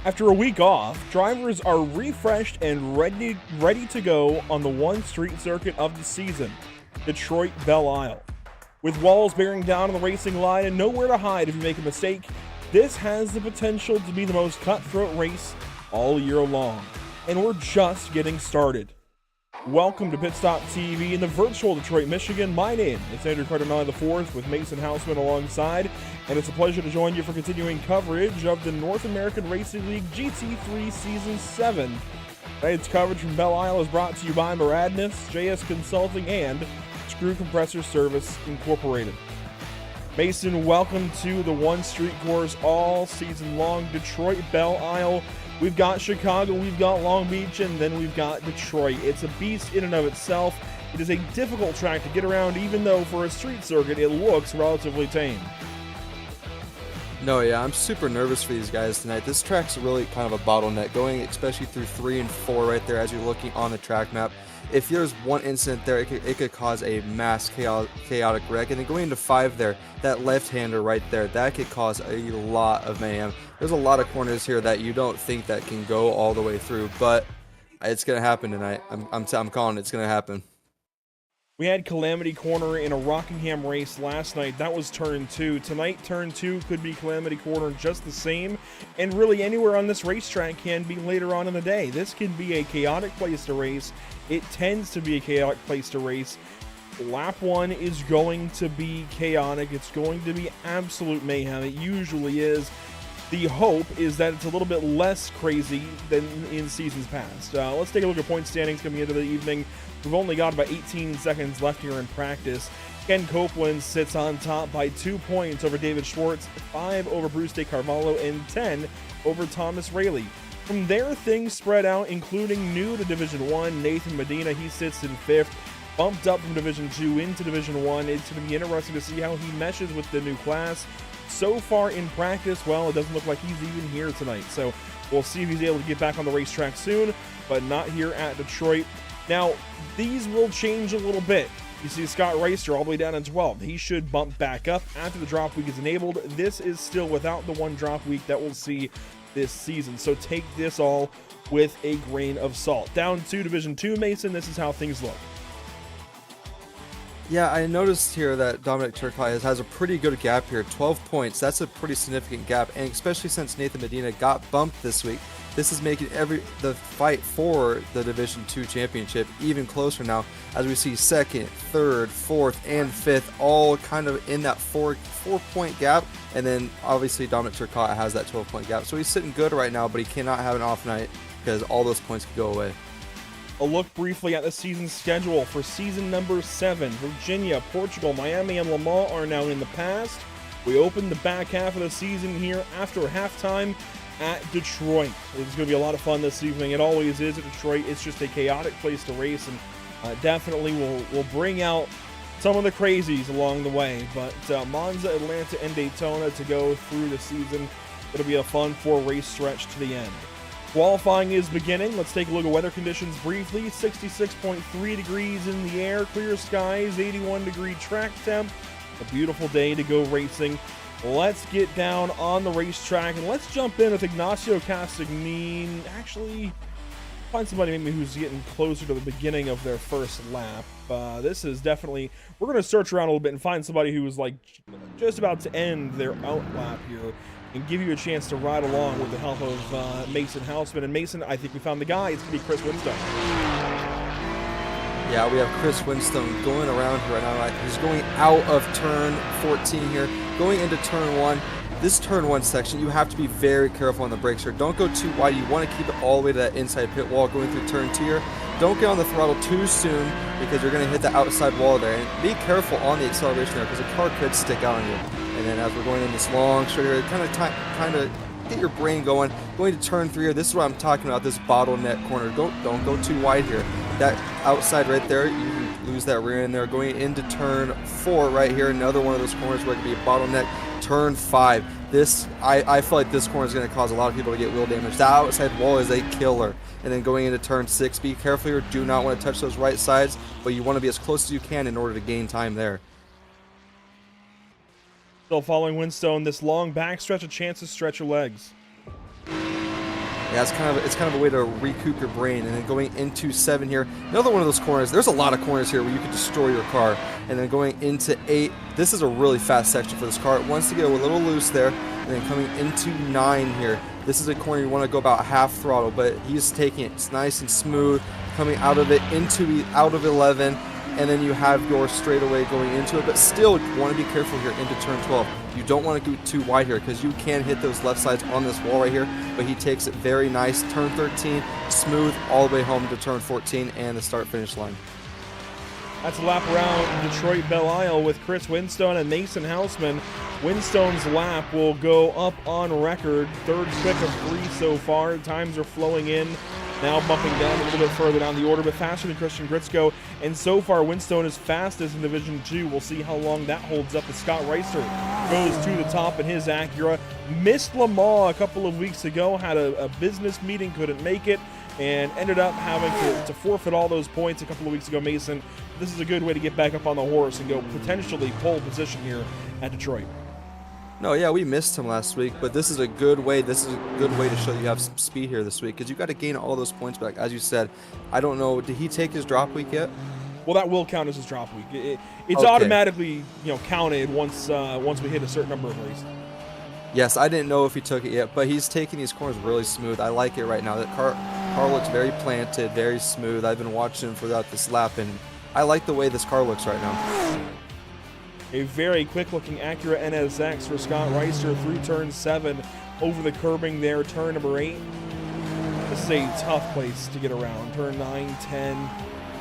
After a week off, drivers are refreshed and ready to go on the one street circuit of the season, Detroit Belle Isle. With walls bearing down on the racing line and nowhere to hide if you make a mistake, this has the potential to be the most cutthroat race all year long. And we're just getting started. Welcome to Pit Stop TV in the virtual Detroit, Michigan. My name is Andrew Cardinale IV with Mason Houseman alongside, and it's a pleasure to join you for continuing coverage of the North American Racing League GT3 Season 7. Tonight's coverage from Belle Isle is brought to you by Maradness, JS Consulting, and Screw Compressor Service Incorporated. Mason, welcome to the one street course all season long, Detroit Belle Isle. We've got Chicago, we've got Long Beach, and then we've got Detroit. It's a beast in and of itself. It is a difficult track to get around, even though for a street circuit, it looks relatively tame. No, yeah, I'm super nervous for these guys tonight. This track's really kind of a bottleneck, going especially through 3 and 4 right there as you're looking on the track map. If there's one incident there, it could cause a mass chaotic wreck. And then going into 5 there, that left-hander right there, that could cause a lot of mayhem. There's a lot of corners here that you don't think that can go all the way through, but it's going to happen tonight. I'm calling it. It's going to happen. We had Calamity Corner in a Rockingham race last night. That was turn 2. Tonight, turn 2 could be Calamity Corner just the same. And really anywhere on this racetrack can be later on in the day. This can be a chaotic place to race. It tends to be a chaotic place to race. Lap 1 is going to be chaotic. It's going to be absolute mayhem. It usually is. The hope is that it's a little bit less crazy than in seasons past. Let's take a look at point standings coming into the evening. We've only got about 18 seconds left here in practice. Ken Copeland sits on top by 2 points over David Schwartz, 5 over Bruce De Carvalho, and 10 over Thomas Rayleigh. From there, things spread out, including new to Division 1, Nathan Medina. He sits in 5th, bumped up from Division 2 into Division 1. It's going to be interesting to see how he meshes with the new class. So far in practice, well, it doesn't look like he's even here tonight. So we'll see if he's able to get back on the racetrack soon, but not here at Detroit. Now, these will change a little bit. You see Scott Reister all the way down in 12th. He should bump back up after the drop week is enabled. This is still without the one drop week that we'll see this season. So take this all with a grain of salt. Down to Division 2, Mason, this is how things look. Yeah, I noticed here that Dominic Turcotte has a pretty good gap here, 12 points. That's a pretty significant gap, and especially since Nathan Medina got bumped this week, this is making the fight for the Division 2 championship even closer now, as we see 2nd, 3rd, 4th, and 5th all kind of in that 4-point gap, and then obviously Dominic Turcotte has that 12-point gap. So he's sitting good right now, but he cannot have an off night because all those points could go away. A look briefly at the season schedule for season number 7. Virginia, Portugal, Miami, and Le Mans are now in the past. We open the back half of the season here after halftime at Detroit. It's going to be a lot of fun this evening. It always is at Detroit. It's just a chaotic place to race, and definitely will bring out some of the crazies along the way. But Monza, Atlanta, and Daytona to go through the season. It'll be a fun 4-race stretch to the end. Qualifying is beginning. Let's take a look at weather conditions briefly. 66.3 degrees in the air, clear skies, 81-degree track temp. A beautiful day to go racing. Let's get down on the racetrack, and let's jump in with Ignacio Castagnin. Actually, find somebody maybe who's getting closer to the beginning of their first lap. This is definitely, we're going to search around a little bit and find somebody who is like just about to end their out lap here, and give you a chance to ride along with the help of Mason Houseman. And Mason, I think we found the guy. It's going to be Chris Winstone. Yeah, we have Chris Winstone going around here right now. He's going out of turn 14 here, going into turn 1. This turn 1 section, you have to be very careful on the brakes here. Don't go too wide. You want to keep it all the way to that inside pit wall going through turn 2 here. Don't get on the throttle too soon because you're going to hit the outside wall there. And be careful on the acceleration there because the car could stick out on you. And then as we're going in this long straight here, kind of get your brain going to turn 3 here. This is what I'm talking about, this bottleneck corner. Don't go too wide here. That outside right there, you can lose that rear end there. Going into turn 4 right here, another one of those corners where it could be a bottleneck. Turn 5. I feel like this corner is going to cause a lot of people to get wheel damage. The outside wall is a killer. And then going into turn 6, be careful here. Do not want to touch those right sides, but you want to be as close as you can in order to gain time there. Still following Winstone, this long backstretch, a chance to stretch your legs. Yeah, it's kind of a way to recoup your brain. And then going into 7 here, another one of those corners. There's a lot of corners here where you could destroy your car. And then going into 8, this is a really fast section for this car. It wants to get a little loose there. And then coming into 9 here, this is a corner you want to go about half throttle, but he's taking it. It's nice and smooth, coming out of it out of 11. And then you have your straightaway going into it, but still you want to be careful here into turn 12. You don't want to go too wide here because you can hit those left sides on this wall right here, but he takes it very nice. Turn 13, smooth all the way home to turn 14 and the start-finish line. That's a lap around Detroit Belle Isle with Chris Winstone and Mason Houseman. Winstone's lap will go up on record. Third quick of 3 so far. Times are flowing in. Now bumping down a little bit further down the order, but faster than Christian Gritzko. And so far, Winstone is fastest in Division 2. We'll see how long that holds up as Scott Reister goes to the top in his Acura. Missed Le Mans a couple of weeks ago, had a business meeting, couldn't make it, and ended up having to forfeit all those points a couple of weeks ago, Mason. This is a good way to get back up on the horse and go potentially pole position here at Detroit. No, yeah, we missed him last week, but this is a good way. This is a good way to show you have some speed here this week because you got to gain all those points back. As you said, I don't know, did he take his drop week yet? Well, that will count as his drop week. It's okay. Automatically, counted once we hit a certain number of races. Yes, I didn't know if he took it yet, but he's taking these corners really smooth. I like it right now. That car looks very planted, very smooth. I've been watching him throughout this lap, and I like the way this car looks right now. A very quick-looking Acura NSX for Scott Reister through turn 7, over the curbing there, turn number 8. This is a tough place to get around. Turn 9, 10. You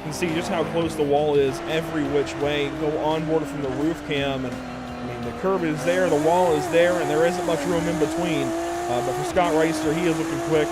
can see just how close the wall is every which way. Go onboard from the roof cam, and I mean the curb is there, the wall is there, and there isn't much room in between. But for Scott Reister, he is looking quick.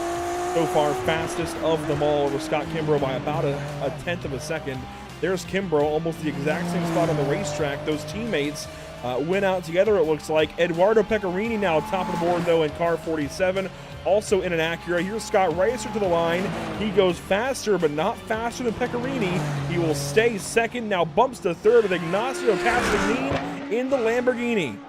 So far, fastest of them all over Scott Kimbrough by about a tenth of a second. There's Kimbrough, almost the exact same spot on the racetrack. Those teammates went out together, it looks like. Eduardo Pecorini now top of the board, though, in car 47. Also in an Acura. Here's Scott Reister to the line. He goes faster, but not faster than Pecorini. He will stay second. Now bumps to third with Ignacio Castagnini in the Lamborghini.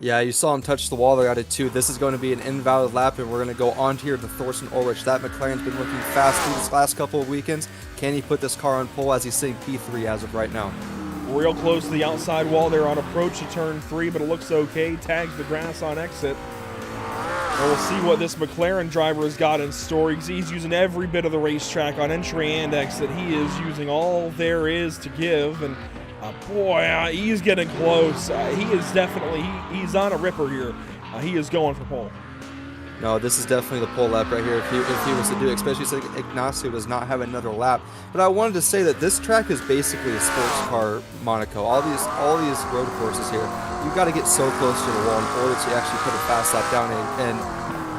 Yeah, you saw him touch the wall there out of 2. This is going to be an invalid lap, and we're going to go on here to Thorsten Ulrich. That McLaren's been looking fast through this last couple of weekends. Can he put this car on pole as he's sitting P3 as of right now? Real close to the outside wall there on approach to turn 3, but it looks okay. Tags the grass on exit. And we'll see what this McLaren driver has got in store. He's using every bit of the racetrack on entry and exit. He is using all there is to give, and boy, he's getting close. He is definitely, he's on a ripper here. He is going for pole. No, this is definitely the pole lap right here if he was to do it, especially since Ignacio does not have another lap. But I wanted to say that this track is basically a sports car Monaco. All these road courses here, you've got to get so close to the wall in order to actually put a fast lap down. And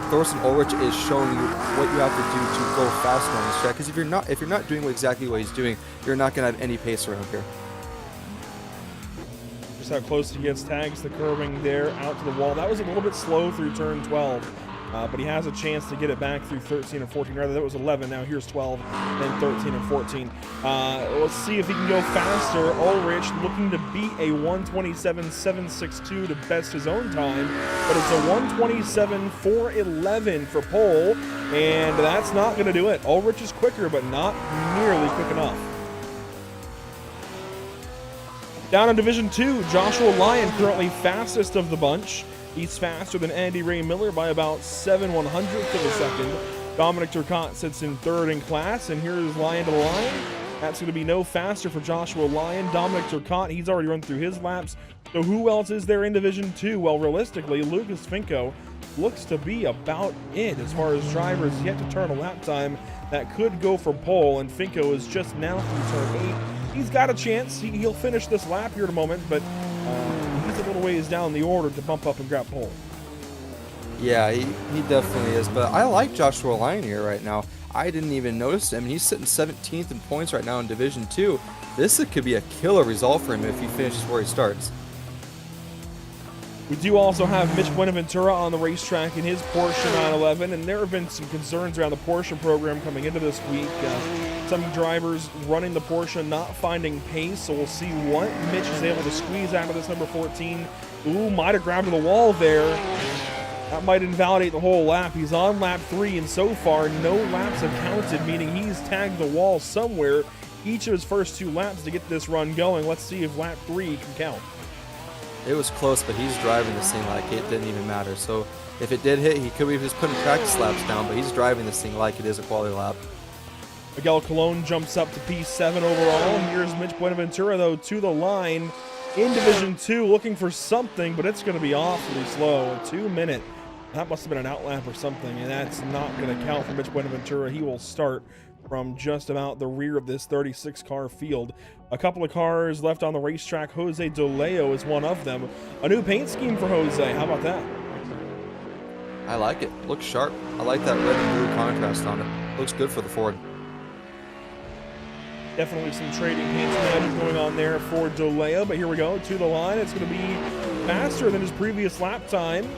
Thorsten Ulrich is showing you what you have to do to go faster on this track. Because if you're not doing exactly what he's doing, you're not going to have any pace around here. Just how close he gets, tags the curbing there out to the wall. That was a little bit slow through turn 12. But he has a chance to get it back through 13 and 14. Rather, that was 11. Now here's 12, then 13 and 14. Let's see if he can go faster. Ulrich looking to beat a 127.762 to best his own time, but it's a 127.411 for pole, and that's not going to do it. Ulrich is quicker, but not nearly quick enough. Down in Division 2, Joshua Lyon currently fastest of the bunch. He's faster than Andy Ray Miller by about 7/100th of a second. Dominic Turcotte sits in third in class, and here's Lyon to the line. That's going to be no faster for Joshua Lyon. Dominic Turcotte, he's already run through his laps. So who else is there in Division 2? Well, realistically, Lucas Finko looks to be about it as far as drivers yet to turn a lap time that could go for pole, and Finko is just now through turn 8. He's got a chance. He'll finish this lap here in a moment, but he's a little ways down the order to bump up and grab pole. Yeah, he definitely is, but I like Joshua Lyon here right now. I didn't even notice him, and he's sitting 17th in points right now in Division 2. This could be a killer result for him if he finishes where he starts. We do also have Mitch Buenaventura on the racetrack in his Porsche 911, and there have been some concerns around the Porsche program coming into this week. Some drivers running the Porsche not finding pace, so we'll see what Mitch is able to squeeze out of this number 14. Ooh, might have grabbed the wall there. That might invalidate the whole lap. He's on lap 3, and so far, no laps have counted, meaning he's tagged the wall somewhere each of his first 2 laps to get this run going. Let's see if lap 3 can count. It was close, but he's driving this thing like it didn't even matter. So if it did hit, he could be just putting practice laps down, but he's driving this thing like it is a quality lap. Miguel Colon jumps up to P7 overall. Here's Mitch Buenaventura, though, to the line in Division 2, looking for something, but it's going to be awfully slow. A 2-minute. That must have been an outlap or something, and that's not going to count for Mitch Buenaventura. He will start from just about the rear of this 36-car field. A couple of cars left on the racetrack. Jose DeLeo is one of them. A new paint scheme for Jose. How about that? I like it. Looks sharp. I like that red and blue contrast on it. Looks good for the Ford. Definitely some trading paint magic going on there for DeLeo, but here we go to the line. It's going to be faster than his previous lap time.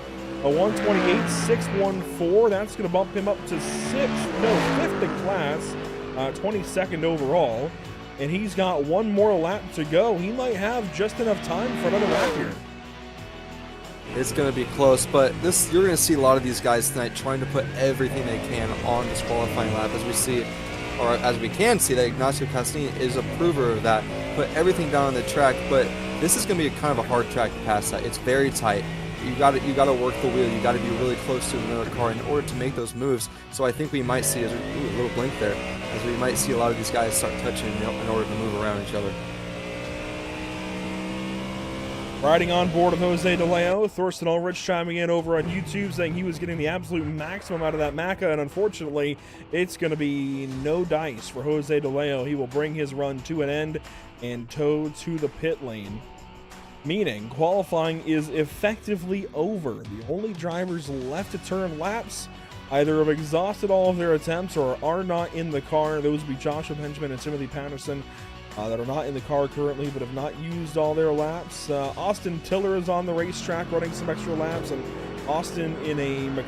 A 128.614. That's going to bump him up to 5th in class, 22nd overall. And he's got one more lap to go. He might have just enough time for another lap here. It's going to be close, but you're going to see a lot of these guys tonight trying to put everything they can on this qualifying lap, as we see, or as we can see, that Ignacio Castillo is a prover of that. Put everything down on the track, but this is going to be a kind of a hard track to pass that. It's very tight. You got to work the wheel. You got to be really close to another car in order to make those moves. So I think we might see a little blink there, as we might see a lot of these guys start touching in order to move around each other. Riding on board with Jose DeLeo, Thorsten Ulrich chiming in over on YouTube saying he was getting the absolute maximum out of that Macca, and unfortunately, it's going to be no dice for Jose DeLeo. He will bring his run to an end and tow to the pit lane, meaning qualifying is effectively over. The only drivers left to turn laps either have exhausted all of their attempts or are not in the car. Those would be Joshua Benjamin and Timothy Patterson, that are not in the car currently but have not used all their laps. Austin Tiller is on the racetrack running some extra laps, and Austin in a a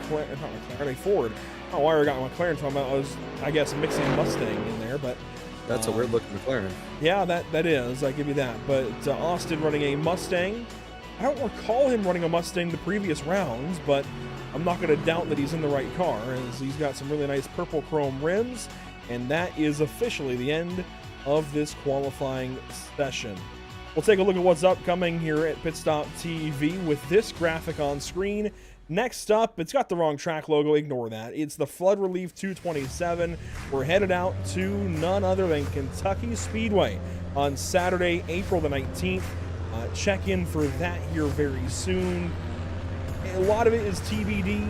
Ford. I don't know why I got McLaren from. I was, I guess, mixing Mustang in there, but that's a weird looking McLaren. Yeah, that is. I give you that. But Austin running a Mustang. I don't recall him running a Mustang the previous rounds, but I'm not going to doubt that he's in the right car, as he's got some really nice purple chrome rims, and that is officially the end of this qualifying session. We'll take a look at what's upcoming here at Pit Stop TV with this graphic on screen. Next up, it's got the wrong track logo, ignore that. It's the Flood Relief 227. We're headed out to none other than Kentucky Speedway on Saturday, April the 19th. Check in for that here very soon. A lot of it is TBD.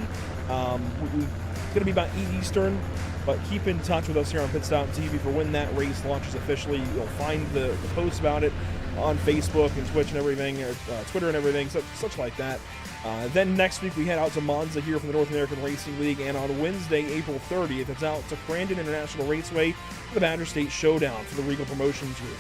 We're going to be about 8 Eastern, but keep in touch with us here on Pit Stop TV for when that race launches officially. You'll find the posts about it on Facebook and Twitch and everything, or Twitter and everything, such like that. Then next week we head out to Monza here from the North American Racing League, and on Wednesday, April 30th, it's out to Crandon International Raceway for the Badger State Showdown for the Regal Promotions Group.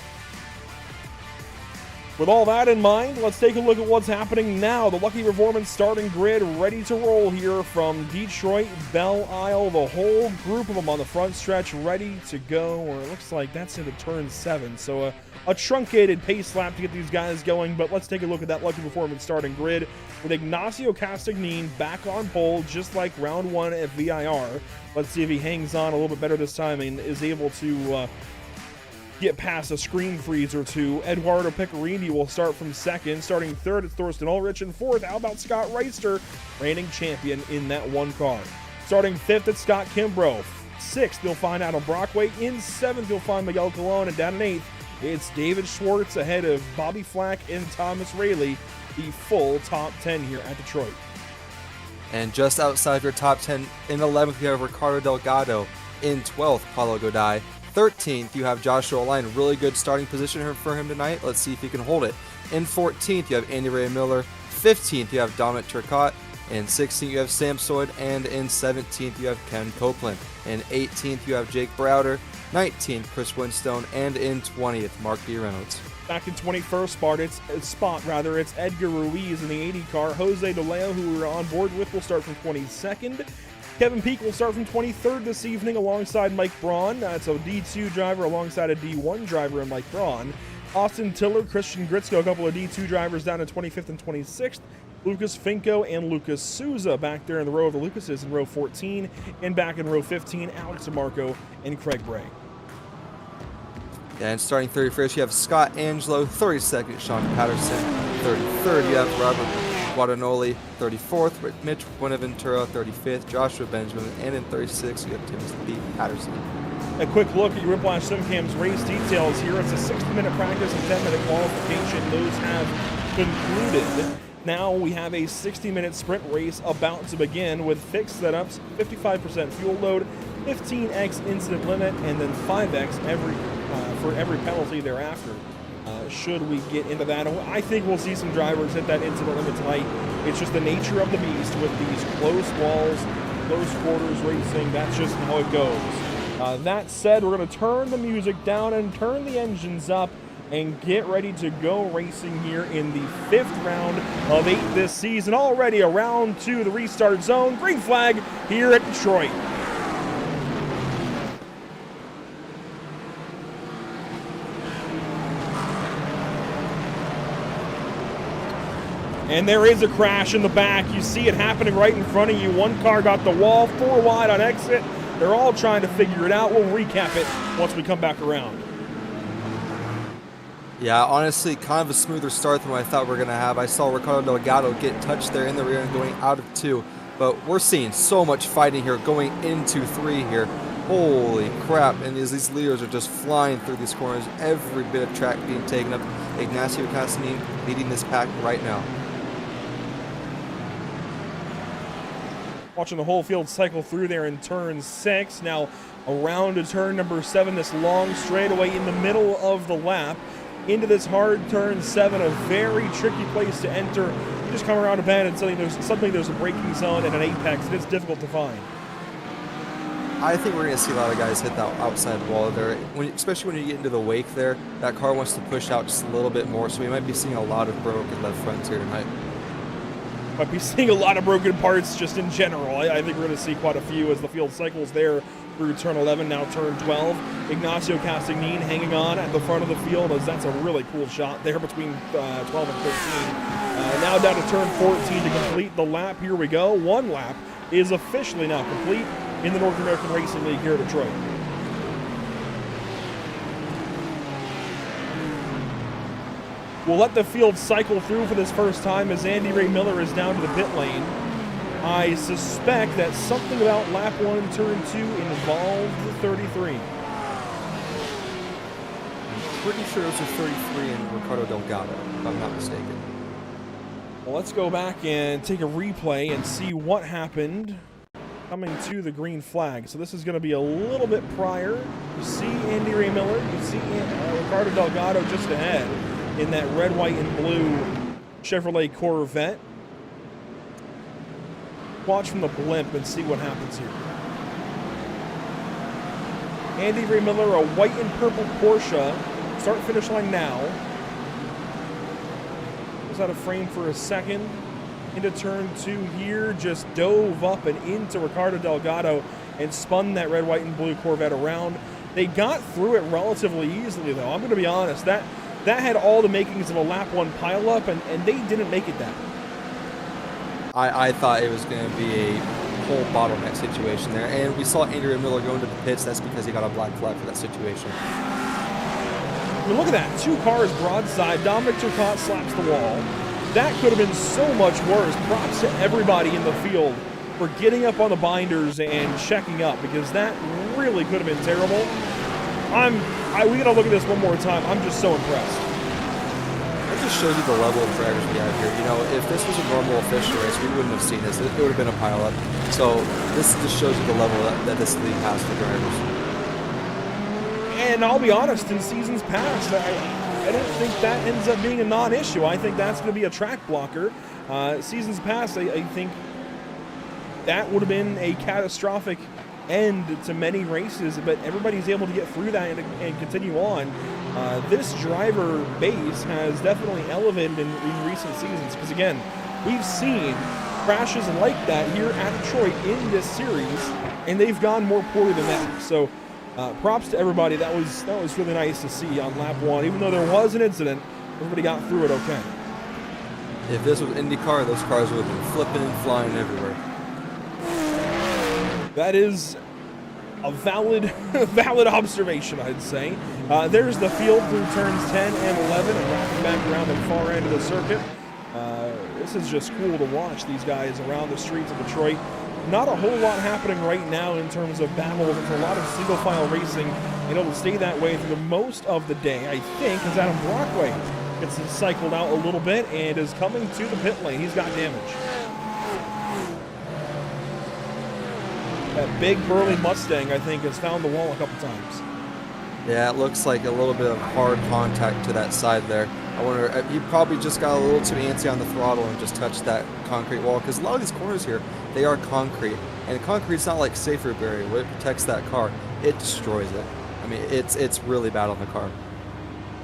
With all that in mind, let's take a look at what's happening now. The Lucky Performance starting grid ready to roll here from Detroit, Belle Isle, the whole group of them on the front stretch ready to go, or it looks like that's into turn 7. So a truncated pace lap to get these guys going, but let's take a look at that Lucky Performance starting grid with Ignacio Castagnin back on pole just like round 1 at VIR. Let's see if he hangs on a little bit better this time and is able to get past a screen freeze or two. Eduardo Pecorini will start from second. Starting third, it's Thorsten Ulrich. And fourth, how about Scott Reister, reigning champion in that one car. Starting fifth, it's Scott Kimbrough. Sixth, you'll find Adam Brockway. In seventh, you'll find Miguel Colon. And down in eighth, it's David Schwartz ahead of Bobby Flack and Thomas Rayleigh, the full top 10 here at Detroit. And just outside of your top 10, in 11th, you have Ricardo Delgado. In 12th, Paulo Godai. 13th, you have Joshua Line. Really good starting position for him tonight. Let's see if he can hold it. In 14th, you have Andy Ray Miller. 15th, you have Dominic Turcotte. In 16th, you have Sam Soyd. And in 17th, you have Ken Copeland. In 18th, you have Jake Browder. 19th, Chris Winstone. And in 20th, Mark D. Reynolds. Back in 21st spot, it's Edgar Ruiz in the 80 car. Jose DeLeo, who we're on board with, will start from 22nd. Kevin Peak will start from 23rd this evening alongside Mike Braun. That's a D2 driver alongside a D1 driver in Mike Braun. Austin Tiller, Christian Gritzko, a couple of D2 drivers down in 25th and 26th. Lucas Finko and Lucas Souza back there in the row of the Lucases in row 14. And back in row 15, Alex DeMarco and Craig Bray. And starting 31st, you have Scott Angelo. 32nd, Sean Patterson. 33rd, you have Robert Guadagnoli. 34th, with Mitch Buenaventura. 35th, Joshua Benjamin. And in 36th, you have Timothy Patterson. A quick look at your Whiplash SimCam's race details here. It's a 60-minute practice and 10-minute qualification. Those have concluded. Now we have a 60-minute sprint race about to begin with fixed setups, 55% fuel load, 15x incident limit, and then 5x for every penalty thereafter. Should we get into that, I think we'll see some drivers hit that incident limit tonight. It's just the nature of the beast with these close walls, close quarters racing. That's just how it goes. That said, we're going to turn the music down and turn the engines up and get ready to go racing here in the 5th round of 8 this season. Already around to the restart zone. Green flag here at Detroit. And there is a crash in the back. You see it happening right in front of you. One car got the wall, 4 wide on exit. They're all trying to figure it out. We'll recap it once we come back around. Yeah, honestly, kind of a smoother start than what I thought we were going to have. I saw Ricardo Delgado get touched there in the rear and going out of 2. But we're seeing so much fighting here going into 3 here. Holy crap. And these leaders are just flying through these corners. Every bit of track being taken up. Ignacio Castanin leading this pack right now. Watching the whole field cycle through there in turn 6. Now around to turn number 7, this long straightaway in the middle of the lap. Into this hard turn 7, a very tricky place to enter. You just come around a bend and suddenly there's a braking zone and an apex, and it's difficult to find. I think we're going to see a lot of guys hit that outside wall there, especially when you get into the wake there. That car wants to push out just a little bit more, so we might be seeing a lot of broken left fronts here tonight. Might be seeing a lot of broken parts just in general. I think we're going to see quite a few as the field cycles there through turn 11, now turn 12. Ignacio Castanin hanging on at the front of the field as that's a really cool shot there between 12 and 13. Now down to turn 14 to complete the lap. Here we go. One lap is officially now complete in the North American Racing League here at Detroit. We'll let the field cycle through for this first time as Andy Ray Miller is down to the pit lane. I suspect that something about lap 1, turn 2 involved the 33. I'm pretty sure it was a 33 in Ricardo Delgado, if I'm not mistaken. Well, let's go back and take a replay and see what happened coming to the green flag. So this is going to be a little bit prior. You see Andy Ray Miller, you see Ricardo Delgado just ahead in that red, white, and blue Chevrolet Corvette. Watch from the blimp and see what happens here. Andy Ray Miller, a white and purple Porsche. Start finish line now. Was out of frame for a second. Into turn 2 here, just dove up and into Ricardo Delgado and spun that red, white, and blue Corvette around. They got through it relatively easily, though. I'm going to be honest. That had all the makings of a lap 1 pileup, and they didn't make it that. I thought it was going to be a whole bottleneck situation there, and we saw Andy Ray Miller go into the pits. That's because he got a black flag for that situation. I mean, look at that. 2 cars broadside. Dominic Turcotte slaps the wall. That could have been so much worse. Props to everybody in the field for getting up on the binders and checking up, because that really could have been terrible. We got to look at this one more time. I'm just so impressed. It just shows you the level of drivers we have here. You know, if this was a normal official race, we wouldn't have seen this. It would have been a pileup. So this just shows you the level that this league has for drivers. And I'll be honest, in seasons past, I don't think that ends up being a non-issue. I think that's going to be a track blocker. Seasons past, I think that would have been a catastrophic end to many races, but everybody's able to get through that and continue on. This driver base has definitely elevated in recent seasons, because again, we've seen crashes like that here at Detroit in this series, and they've gone more poorly than that. So Props to everybody. That was really nice to see on lap 1. Even though there was an incident, everybody got through it okay. If this was IndyCar, those cars would have been flipping and flying everywhere. That is a valid observation, I'd say. There's the field through turns 10 and 11 and wrapping back around the far end of the circuit. This is just cool to watch these guys around the streets of Detroit. Not a whole lot happening right now in terms of battles. It's a lot of single file racing, and it'll stay that way through the most of the day, I think, as Adam Brockway gets cycled out a little bit and is coming to the pit lane. He's got damage. That big burly Mustang, I think, has found the wall a couple times. Yeah, it looks like a little bit of hard contact to that side there. I wonder, he probably just got a little too antsy on the throttle and just touched that concrete wall, because a lot of these corners here, they are concrete. And concrete's not like safer barrier where it protects that car. It destroys it. I mean, it's really bad on the car.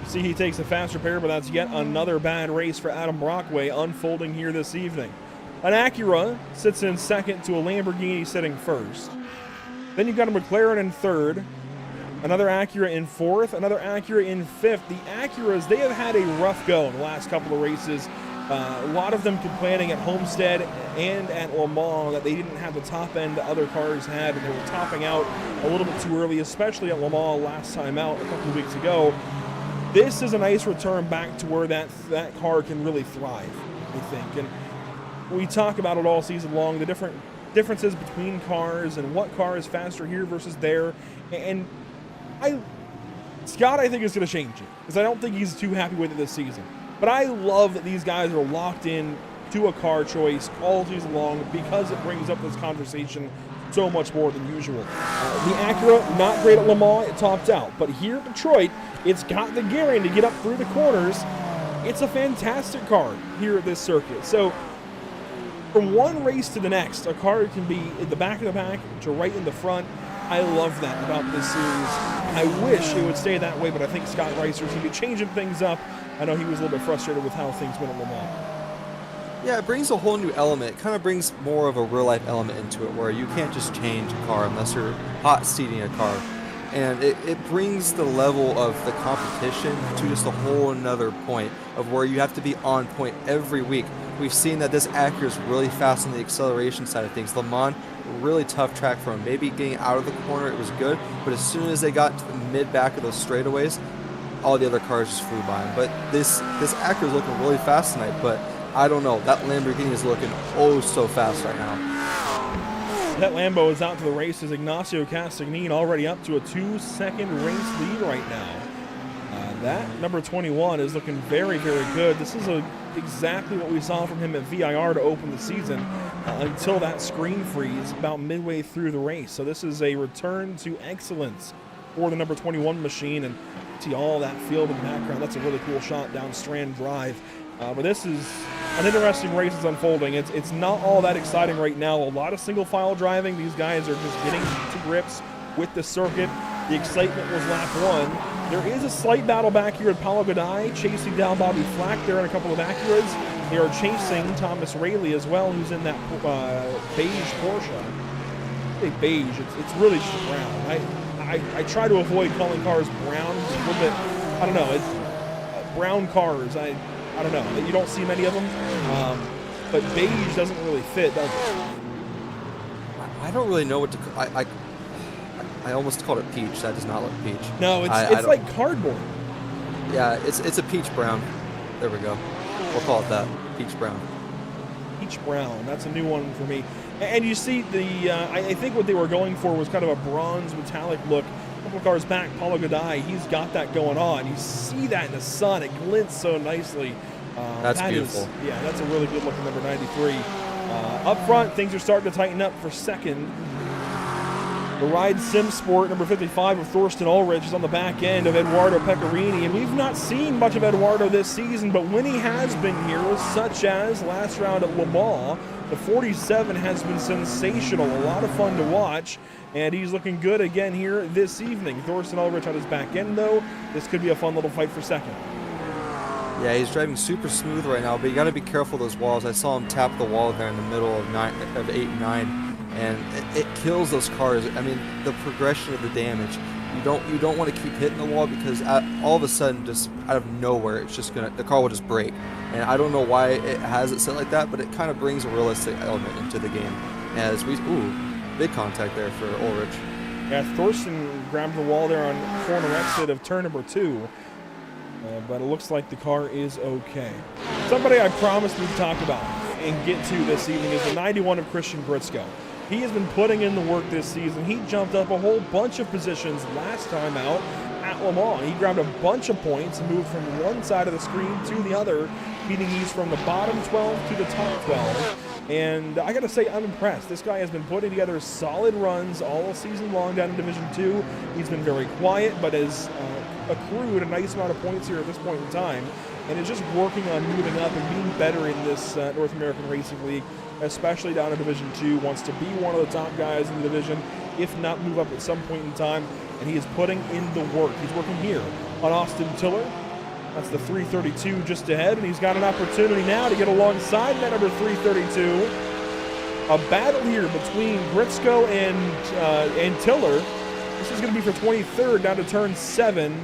See, he takes a fast repair, but that's yet another bad race for Adam Brockway unfolding here this evening. An Acura sits in second to a Lamborghini sitting first. Then you've got a McLaren in third, another Acura in fourth, another Acura in fifth. The Acuras, they have had a rough go in the last couple of races. A lot of them complaining at Homestead and at Le Mans that they didn't have the top end that other cars had, and they were topping out a little bit too early, especially at Le Mans last time out a couple of weeks ago. This is a nice return back to where that car can really thrive, I think. And we talk about it all season long, the differences between cars and what car is faster here versus there. And Scott, I think, is going to change it, because I don't think he's too happy with it this season. But I love that these guys are locked in to a car choice all season long, because it brings up this conversation so much more than usual. The Acura, not great at Le Mans, it topped out. But here at Detroit, it's got the gearing to get up through the corners. It's a fantastic car here at this circuit. So from one race to the next, a car can be in the back of the pack to right in the front. I love that about this series. I wish it would stay that way, but I think Scott Reiser's going to be changing things up. I know he was a little bit frustrated with how things went at Le Mans. Yeah, it brings a whole new element. It kind of brings more of a real-life element into it, where you can't just change a car unless you're hot seating a car. And it brings the level of the competition to just a whole another point of where you have to be on point every week. We've seen that this Acura is really fast on the acceleration side of things. Le Mans, really tough track for him. Maybe getting out of the corner, it was good, but as soon as they got to the mid-back of those straightaways, all the other cars just flew by him. But this Acura is looking really fast tonight, but I don't know. That Lamborghini is looking oh so fast right now. That Lambo is out to the races. Ignacio Castagnin already up to a 2-second race lead right now. That number 21 is looking very, very good. This is exactly what we saw from him at VIR to open the season until that screen freeze about midway through the race. So this is a return to excellence for the number 21 machine, and see all that field in the background. That's a really cool shot down Strand Drive. But this is an interesting race that's unfolding. It's not all that exciting right now. A lot of single file driving. These guys are just getting to grips with the circuit. The excitement was lap 1. There is a slight battle back here at Paulo Godai, chasing down Bobby Flack there in a couple of Acuras. They are chasing Thomas Rayleigh as well, who's in that beige Porsche. I say beige, it's really just brown. I try to avoid calling cars brown. It's a little bit, I don't know, it's brown cars. I don't know. You don't see many of them. But beige doesn't really fit, does it? I don't really know what to call. I almost called it peach. That does not look peach. No, it's like cardboard. Yeah, it's a peach brown. There we go. We'll call it that. Peach brown. Peach brown. That's a new one for me. And you see I think what they were going for was kind of a bronze metallic look. A couple of cars back, Paulo Godai, he's got that going on. You see that in the sun. It glints so nicely. That's beautiful. Yeah, that's a really good looking number 93. Up front, things are starting to tighten up for second. The Ride Sim Sport, number 55 of Thorsten Ulrich, is on the back end of Eduardo Pecorini. And we've not seen much of Eduardo this season, but when he has been here, such as last round at Le Mans, the 47 has been sensational. A lot of fun to watch. And he's looking good again here this evening. Thorsten Ulrich on his back end, though. This could be a fun little fight for second. Yeah, he's driving super smooth right now, but you got to be careful of those walls. I saw him tap the wall there in the middle of 8 and 9. And it kills those cars. I mean, the progression of the damage. You don't want to keep hitting the wall because all of a sudden, just out of nowhere, it's just the car will just break. And I don't know why it has it set like that, but it kind of brings a realistic element into the game. As big contact there for Ulrich. Yeah, Thorsten grabbed the wall there on corner exit of turn number 2. But it looks like the car is okay. Somebody I promised we'd talk about and get to this evening is the 91 of Christian Gritzko. He has been putting in the work this season. He jumped up a whole bunch of positions last time out at Le Mans. He grabbed a bunch of points and moved from one side of the screen to the other, beating these from the bottom 12 to the top 12. And I got to say, I'm impressed. This guy has been putting together solid runs all season long down in Division 2. He's been very quiet, but has accrued a nice amount of points here at this point in time, and is just working on moving up and being better in this North American Racing League, especially down in Division 2. Wants to be one of the top guys in the division, if not move up at some point in time, and he is putting in the work. He's working here on Austin Tiller. That's the 332 just ahead, and he's got an opportunity now to get alongside that number 332. A battle here between Gritzko and Tiller. This is going to be for 23rd down to turn 7,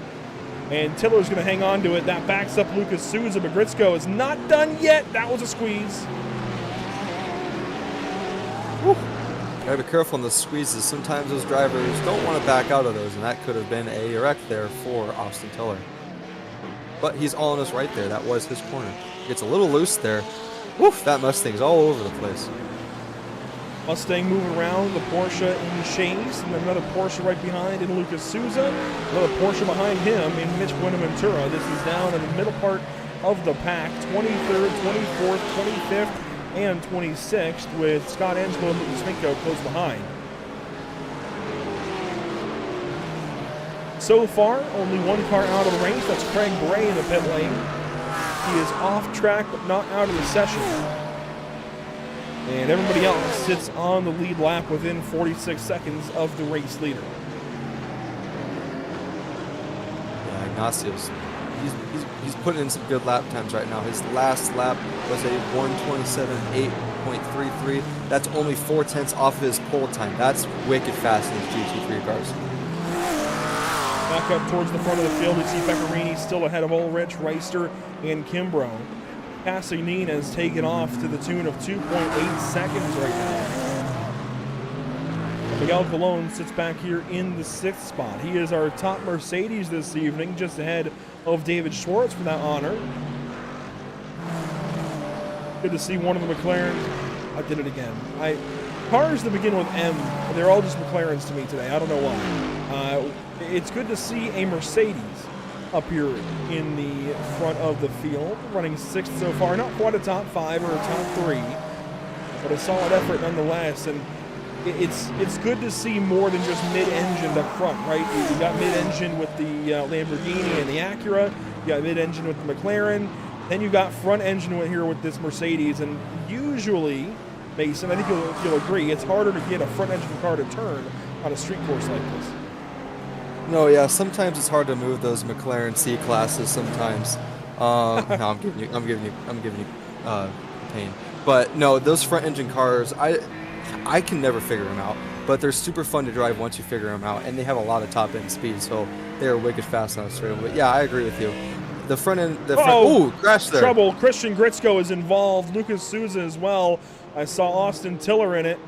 and Tiller's going to hang on to it. That backs up Lucas Souza, but Gritzko is not done yet. That was a squeeze. Whew. Gotta be careful on the squeezes. Sometimes those drivers don't want to back out of those, and that could have been a wreck there for Austin Tiller. But he's all in his right there. That was his corner. Gets a little loose there. Woof, that Mustang's all over the place. Mustang moving around, the Porsche in Chase, and another Porsche right behind in Lucas Souza. Another Porsche behind him in Mitch Buenaventura. This is down in the middle part of the pack. 23rd, 24th, 25th, and 26th, with Scott Angelo and Lucas Finko close behind. So far, only one car out of the race. That's Craig Bray in the pit lane. He is off track, but not out of the session. And everybody else sits on the lead lap within 46 seconds of the race leader. Yeah, Ignacio's, he's putting in some good lap times right now. His last lap was a 1:27.8.33. That's only 4/10 off of his pole time. That's wicked fast in his GT3 cars. Back up towards the front of the field, we see Beccarini still ahead of Ulrich, Reister, and Kimbrough. Cassignin has taken off to the tune of 2.8 seconds right now. Miguel Colon sits back here in the 6th spot. He is our top Mercedes this evening, just ahead of David Schwartz for that honor. Good to see one of the McLarens. I did it again. Cars that begin with M, they're all just McLarens to me today. I don't know why. It's good to see a Mercedes up here in the front of the field, running 6th so far. Not quite a top 5 or a top 3, but a solid effort nonetheless. And it's good to see more than just mid-engine up front, right? You got mid-engine with the Lamborghini and the Acura. You got mid-engine with the McLaren. Then you got front-engine here with this Mercedes. And usually, Mason, I think you'll agree, it's harder to get a front-engine car to turn on a street course like this. No, yeah, sometimes it's hard to move those McLaren C classes. Sometimes, no, I'm giving you pain. But no, those front engine cars, I can never figure them out. But they're super fun to drive once you figure them out, and they have a lot of top end speed, so they are wicked fast on a straight. But yeah, I agree with you. The front end, ooh, crash there. Trouble. Christian Gritzko is involved. Lucas Souza as well. I saw Austin Tiller in it.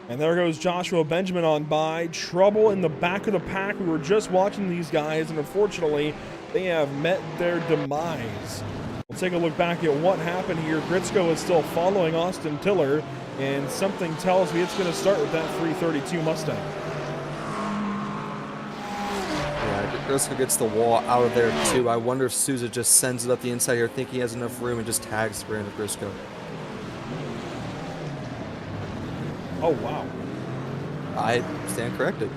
And there goes Joshua Benjamin on by. Trouble in the back of the pack. We were just watching these guys, and unfortunately, they have met their demise. We'll take a look back at what happened here. Gritzko is still following Austin Tiller, and something tells me it's going to start with that 332 Mustang. Yeah, Gritzko gets the wall out of there, too. I wonder if Souza just sends it up the inside here, thinking he has enough room, and just tags Brandon Gritzko. Oh, wow. I stand corrected.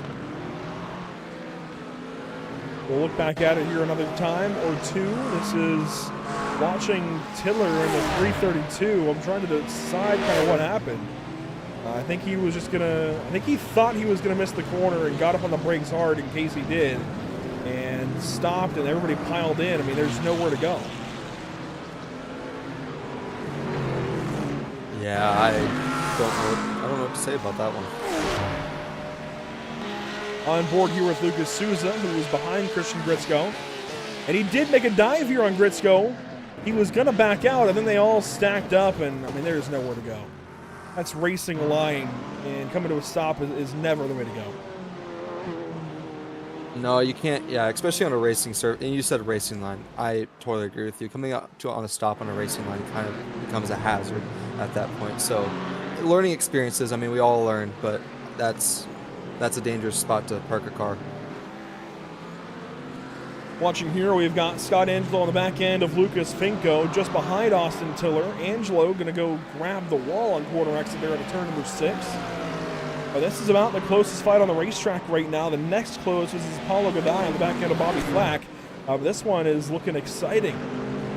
We'll look back at it here another time or two. This is watching Tiller in the 332. I'm trying to decide kind of what happened. I think he was just gonna, I think he thought he was gonna miss the corner and got up on the brakes hard in case he did, and stopped, and everybody piled in. I mean, there's nowhere to go. Yeah, I don't know what to say about that one. on board here with Lucas Souza, who was behind Christian Gritzko. And he did make a dive here on Gritzko. He was going to back out, and then they all stacked up, and, I mean, there's nowhere to go. That's racing a line, and coming to a stop is never the way to go. No, you can't. Yeah, especially on a racing surface. And you said racing line. I totally agree with you. Coming up to on a stop on a racing line kind of becomes a hazard at that point. So, learning experiences. I mean, we all learn, but that's a dangerous spot to park a car. Watching here, we've got Scott Angelo on the back end of Lucas Finko, just behind Austin Tiller. Angelo going to go grab the wall on corner exit there at turn number 6. But this is about the closest fight on the racetrack right now. The next closest is Paulo Godai on the back end of Bobby Flack. But this one is looking exciting.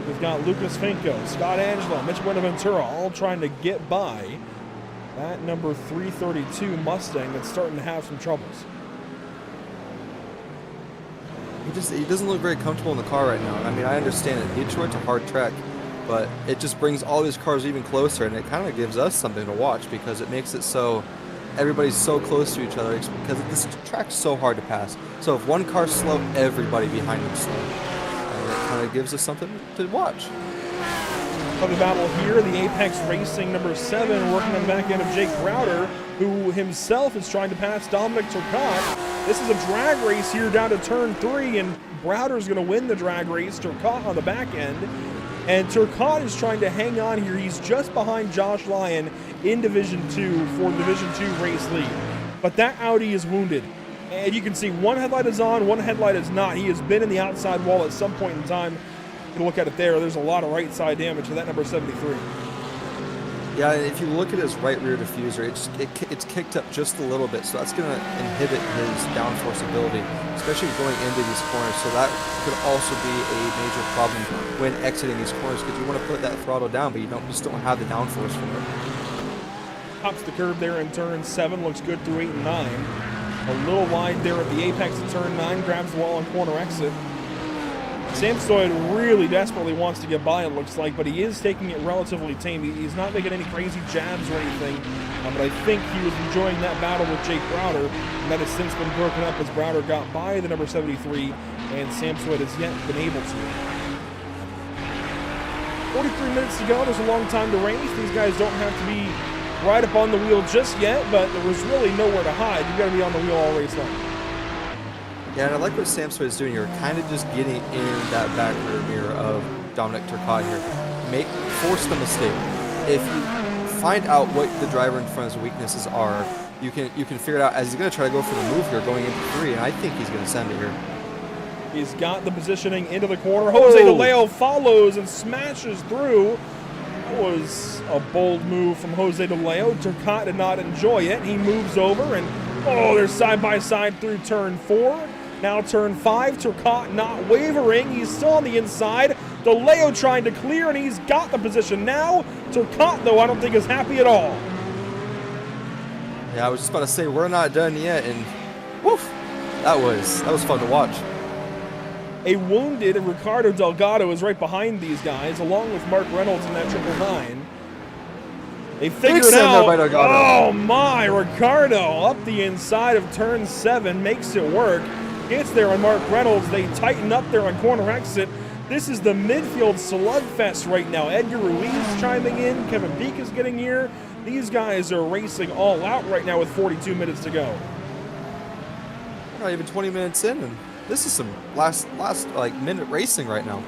We've got Lucas Finko, Scott Angelo, Mitch Buenaventura all trying to get by that number 332 Mustang that's starting to have some troubles. He doesn't look very comfortable in the car right now. I mean, I understand it. Detroit's a hard track, but it just brings all these cars even closer, and it kind of gives us something to watch because it makes it so everybody's so close to each other because this track's so hard to pass. So if one car's slow, everybody behind him is slow. And it kind of gives us something to watch. Of the battle here, the Apex Racing number 7 working on the back end of Jake Browder, who himself is trying to pass Dominic Turcotte. This is a drag race here down to turn 3, and Browder's going to win the drag race. Turcotte on the back end. And Turcotte is trying to hang on here. He's just behind Josh Lyon in Division 2 for Division 2 race lead. But that Audi is wounded. And you can see one headlight is on, one headlight is not. He has been in the outside wall at some point in time. You can look at it there. There's a lot of right side damage to that number 73. Yeah, if you look at his right rear diffuser, it's kicked up just a little bit, so that's going to inhibit his downforce ability, especially going into these corners. So that could also be a major problem when exiting these corners because you want to put that throttle down, but you just don't have the downforce for it. Pops the curb there in turn 7, looks good through 8 and 9. A little wide there at the apex of turn 9, grabs the wall on corner exit. Sam Stoyd really desperately wants to get by, it looks like, but he is taking it relatively tame. He's not making any crazy jabs or anything, but I think he was enjoying that battle with Jake Browder, and that has since been broken up as Browder got by the number 73, and Sam Stoyd has yet been able to. 43 minutes to go. There's a long time to race. These guys don't have to be right up on the wheel just yet, but there was really nowhere to hide. You've got to be on the wheel all race long. Yeah, and I like what Sam Stoyd is doing here, kind of just getting in that back rear mirror of Dominic Turcotte here. Force the mistake. If you find out what the driver in front of his weaknesses are, you can figure it out as he's going to try to go for the move here going into 3, and I think he's going to send it here. He's got the positioning into the corner. Jose DeLeo follows and smashes through. That was a bold move from Jose DeLeo. Turcotte did not enjoy it. He moves over, and they're side by side through turn 4. Now turn 5, Turcotte not wavering. He's still on the inside. DeLeo trying to clear, and he's got the position now. Turcotte, though, I don't think is happy at all. Yeah, I was just about to say, we're not done yet, and woof, that was fun to watch. A wounded Ricardo Delgado is right behind these guys, along with Mark Reynolds in that 999. They figured it out. Oh my, Ricardo up the inside of turn 7, makes it work. Gets there on Mark Reynolds. They tighten up there on corner exit. This is the midfield slugfest right now. Edgar Ruiz chiming in. Kevin Peak is getting here. These guys are racing all out right now with 42 minutes to go. We're not even 20 minutes in, and this is some last like minute racing right now.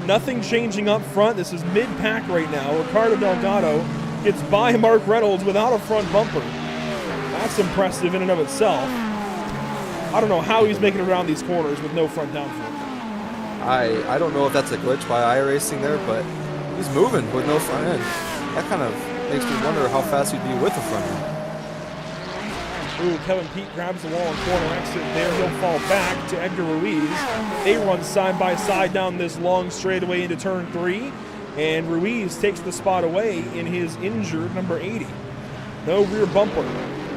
Nothing changing up front. This is mid-pack right now. Ricardo Delgado gets by Mark Reynolds without a front bumper. That's impressive in and of itself. I don't know how he's making it around these corners with no front downforce. I don't know if that's a glitch by iRacing there, but he's moving with no front end. That kind of makes me wonder how fast he'd be with the front end. Ooh, Kevin Peak grabs the wall on corner exit there. He'll fall back to Edgar Ruiz. They run side by side down this long straightaway into turn 3. And Ruiz takes the spot away in his injured number 80. No rear bumper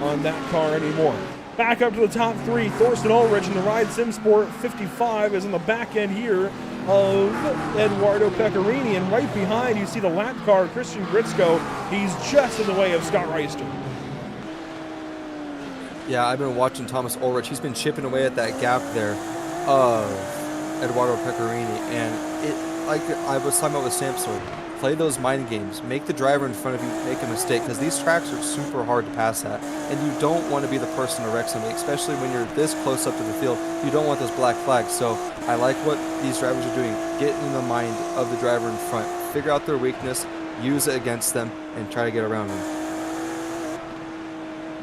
on that car anymore. Back up to the top 3, Thorsten Ulrich in the Ride Sim Sport 55 is on the back end here of Eduardo Pecorini. And right behind you see the lap car, Christian Gritzko. He's just in the way of Scott Reister. Yeah, I've been watching Thomas Ulrich. He's been chipping away at that gap there of Eduardo Pecorini, and it, like I was talking about with Samsung, play those mind games. Make the driver in front of you make a mistake, because these tracks are super hard to pass at, and you don't want to be the person to wreck somebody, especially when you're this close up to the field. You don't want those black flags. So I like what these drivers are doing. Get in the mind of the driver in front, figure out their weakness, use it against them, and try to get around them.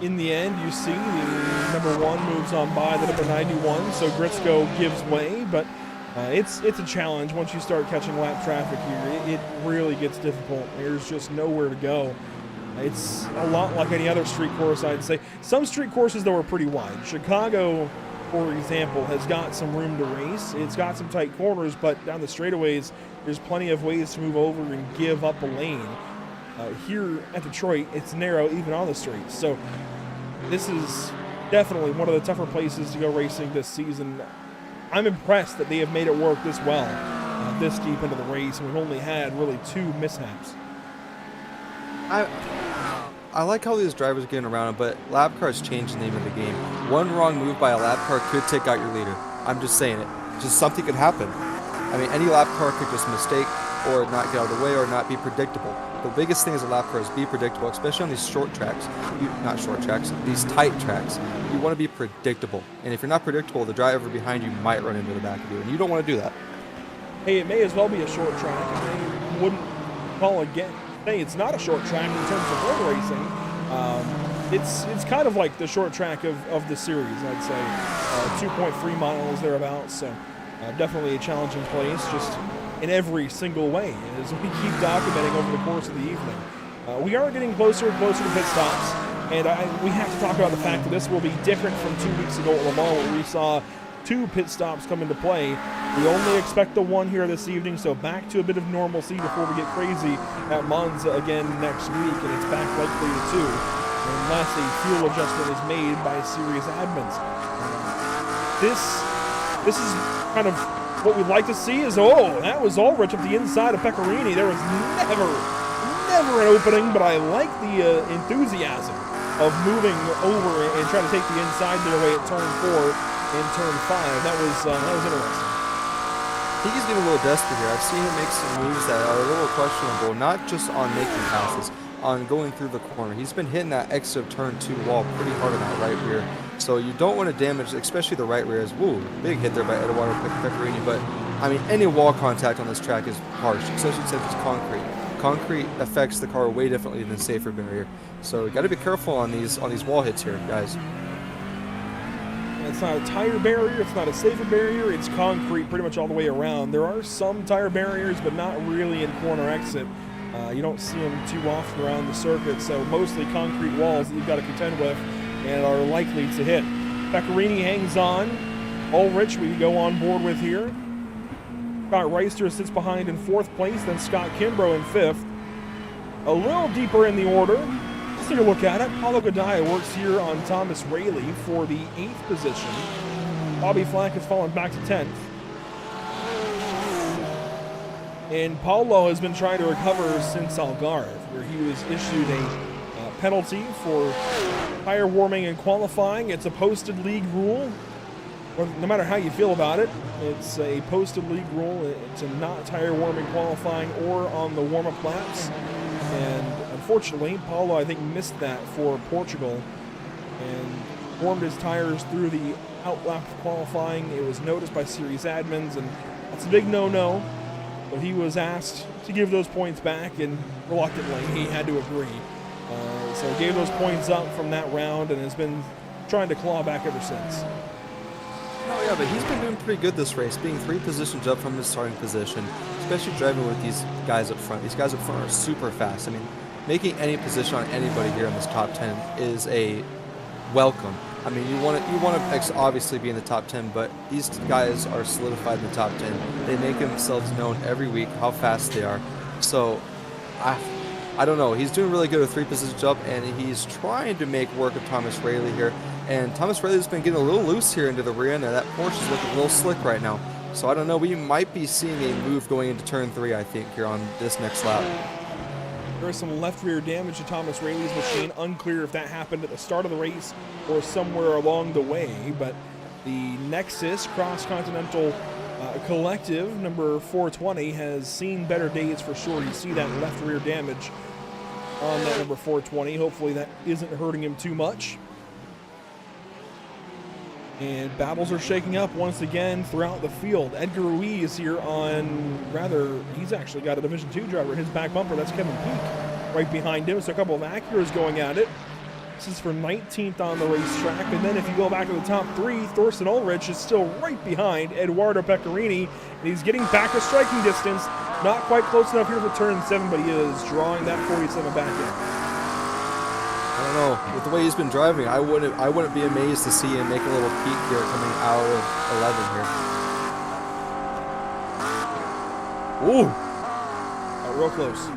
In the end, you see the number 1 moves on by the number 91, so Gritsko gives way, but it's a challenge once you start catching lap traffic here. It really gets difficult. There's just nowhere to go. It's a lot like any other street course, I'd say. Some street courses, though, are pretty wide. Chicago, for example, has got some room to race. It's got some tight corners, but down the straightaways, there's plenty of ways to move over and give up a lane. Here at Detroit, it's narrow even on the streets. So this is definitely one of the tougher places to go racing this season. I'm impressed that they have made it work this well, this deep into the race, and we've only had really 2 mishaps. I like how these drivers are getting around, but lap cars change the name of the game. One wrong move by a lap car could take out your leader. I'm just saying it. Just something could happen. I mean, any lap car could just mistake or not get out of the way or not be predictable. The biggest thing as a lap car is be predictable, especially on these short tracks. Not short tracks, these tight tracks. You want to be predictable. And if you're not predictable, the driver behind you might run into the back of you, and you don't want to do that. Hey, it may as well be a short track. I wouldn't call again. Hey, it's not a short track in terms of road racing. It's kind of like the short track of the series, I'd say. 2.3 miles thereabouts, so definitely a challenging place, just in every single way, as we keep documenting over the course of the evening. We are getting closer and closer to pit stops, and we have to talk about the fact that this will be different from 2 weeks ago at Le Mans, where we saw 2 pit stops come into play. We only expect the 1 here this evening, so back to a bit of normalcy before we get crazy at Monza again next week, and it's back likely to 2, unless a fuel adjustment is made by series admins. This is kind of what we'd like to see. Is that was Ulrich up the inside of Pecorini. There was never an opening, but I like the enthusiasm of moving over and trying to take the inside their way at turn 4 and turn 5. That was interesting. I think he's getting a little desperate here. I've seen him make some moves that are a little questionable, not just on making passes, on going through the corner. He's been hitting that exit of turn 2 wall pretty hard on that right rear. So you don't want to damage, especially the right rear. Big hit there by Eduardo Pecorini. But I mean, any wall contact on this track is harsh, especially since it's concrete. Concrete affects the car way differently than safer barrier. So you got to be careful on these wall hits here, guys. It's not a tire barrier, it's not a safer barrier, it's concrete pretty much all the way around. There are some tire barriers, but not really in corner exit. You don't see them too often around the circuit, so mostly concrete walls that you've got to contend with and are likely to hit. Pecorini hangs on. Ulrich we go on board with here. Scott Reister sits behind in 4th place, then Scott Kimbrough in 5th. A little deeper in the order, let's take a look at it. Paulo Godaia works here on Thomas Rayleigh for the 8th position. Bobby Flack has fallen back to 10th. And Paulo has been trying to recover since Algarve, where he was issued a penalty for tire warming and qualifying. It's a posted league rule. No matter how you feel about it, it's a posted league rule to not tire warming qualifying or on the warm-up laps. And unfortunately, Paulo, I think, missed that for Portugal and warmed his tires through the out lap of qualifying. It was noticed by series admins, and that's a big no-no. But he was asked to give those points back, and reluctantly, he had to agree. So gave those points up from that round and has been trying to claw back ever since. Oh yeah, but he's been doing pretty good this race, being 3 positions up from his starting position, especially driving with these guys up front. These guys up front are super fast. I mean, making any position on anybody here in this top 10 is a welcome. I mean, you want to obviously be in the top 10, but these guys are solidified in the top 10. They make themselves known every week how fast they are. So, I don't know. He's doing really good with 3 positions up, and he's trying to make work of Thomas Rayleigh here. And Thomas Rayleigh's been getting a little loose here into the rear end there. That Porsche is looking a little slick right now. So I don't know. We might be seeing a move going into turn 3, I think, here on this next lap. There is some left rear damage to Thomas Rayleigh's machine. Unclear if that happened at the start of the race or somewhere along the way, but the Nexus Cross-Continental Collective, number 420, has seen better days for sure. You see that left rear damage on that number 420. Hopefully that isn't hurting him too much. And battles are shaking up once again throughout the field. Edgar Ruiz here on, he's actually got a Division II driver in his back bumper. That's Kevin Peak right behind him. So a couple of Acuras going at it. This is for 19th on the racetrack. And then if you go back to the top three, Thorsten Ulrich is still right behind Eduardo Pecorini. And he's getting back to striking distance. Not quite close enough here for turn 7, but he is drawing that 47 back in. I don't know. With the way he's been driving, I wouldn't be amazed to see him make a little peak here coming out of 11 here. Ooh! Real close.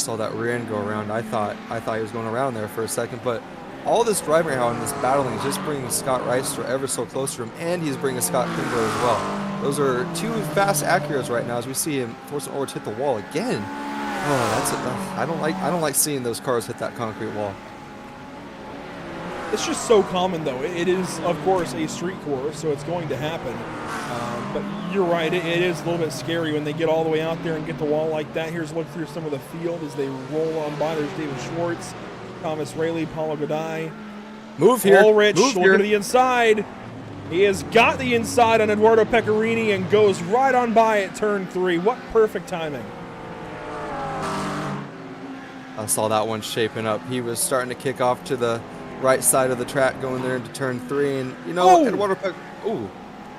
Saw that rear end go around. I thought he was going around there for a second, but all this driving now and this battling is just bringing Scott Reister ever so close to him, and he's bringing Scott Kimbrough as well. Those are two fast Acuras right now as we see him Thorsten Ulrich hit the wall again. Oh, I don't like seeing those cars hit that concrete wall. It's just so common, though. It is, of course, a street course, so it's going to happen. But you're right, it is a little bit scary when they get all the way out there and get the wall like that. Here's a look through some of the field as they roll on by. There's David Schwartz, Thomas Rayleigh, Paulo Godai. Move here. Ulrich Move looking here. to the inside. He has got the inside on Eduardo Pecorini and goes right on by at turn 3. What perfect timing. I saw that one shaping up. He was starting to kick off to the right side of the track going there into turn 3, and you know, Eduardo ooh,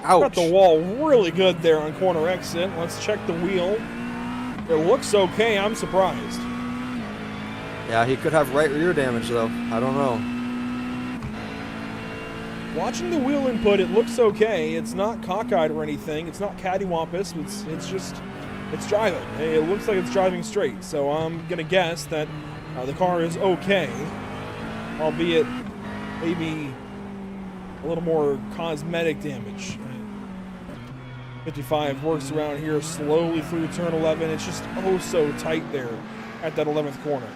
ouch. Got the wall really good there on corner exit. Let's check the wheel. It looks okay. I'm surprised. Yeah, he could have right rear damage though. I don't know. Watching the wheel input, it looks okay. It's not cockeyed or anything. It's not cattywampus. It's driving. It looks like it's driving straight. So I'm gonna guess that the car is okay, albeit maybe a little more cosmetic damage. 55 works around here slowly through turn 11. It's just oh so tight there at that 11th corner.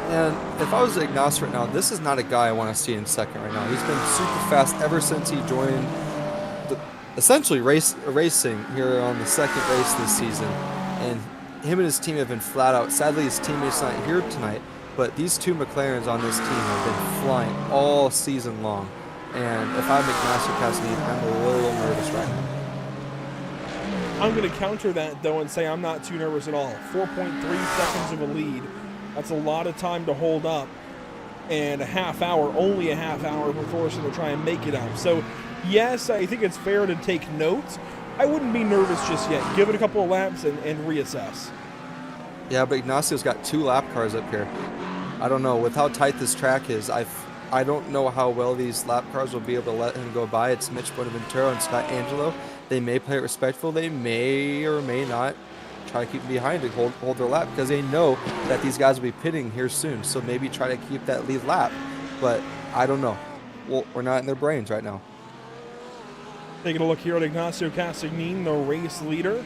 And if I was Ignacio right now, this is not a guy I want to see in second right now. He's been super fast ever since he joined essentially racing here on the second race this season. And him and his team have been flat out. Sadly, his teammates not here tonight, but these two McLarens on this team have been flying all season long. And if I'm Ignacio Castaneda, I'm a little nervous right now. I'm going to counter that, though, and say I'm not too nervous at all. 4.3 seconds of a lead. That's a lot of time to hold up. And a half hour, only a half hour for Thorsten to try and make it up. So, yes, I think it's fair to take note. I wouldn't be nervous just yet. Give it a couple of laps and reassess. Yeah, but Ignacio's got 2 lap cars up here. I don't know. With how tight this track is, I don't know how well these lap cars will be able to let him go by. It's Mitch Bonaventura and Scott Angelo. They may play it respectful. They may or may not try to keep him behind to hold their lap because they know that these guys will be pitting here soon. So maybe try to keep that lead lap. But I don't know. Well, we're not in their brains right now. Taking a look here at Ignacio Castagnini, the race leader,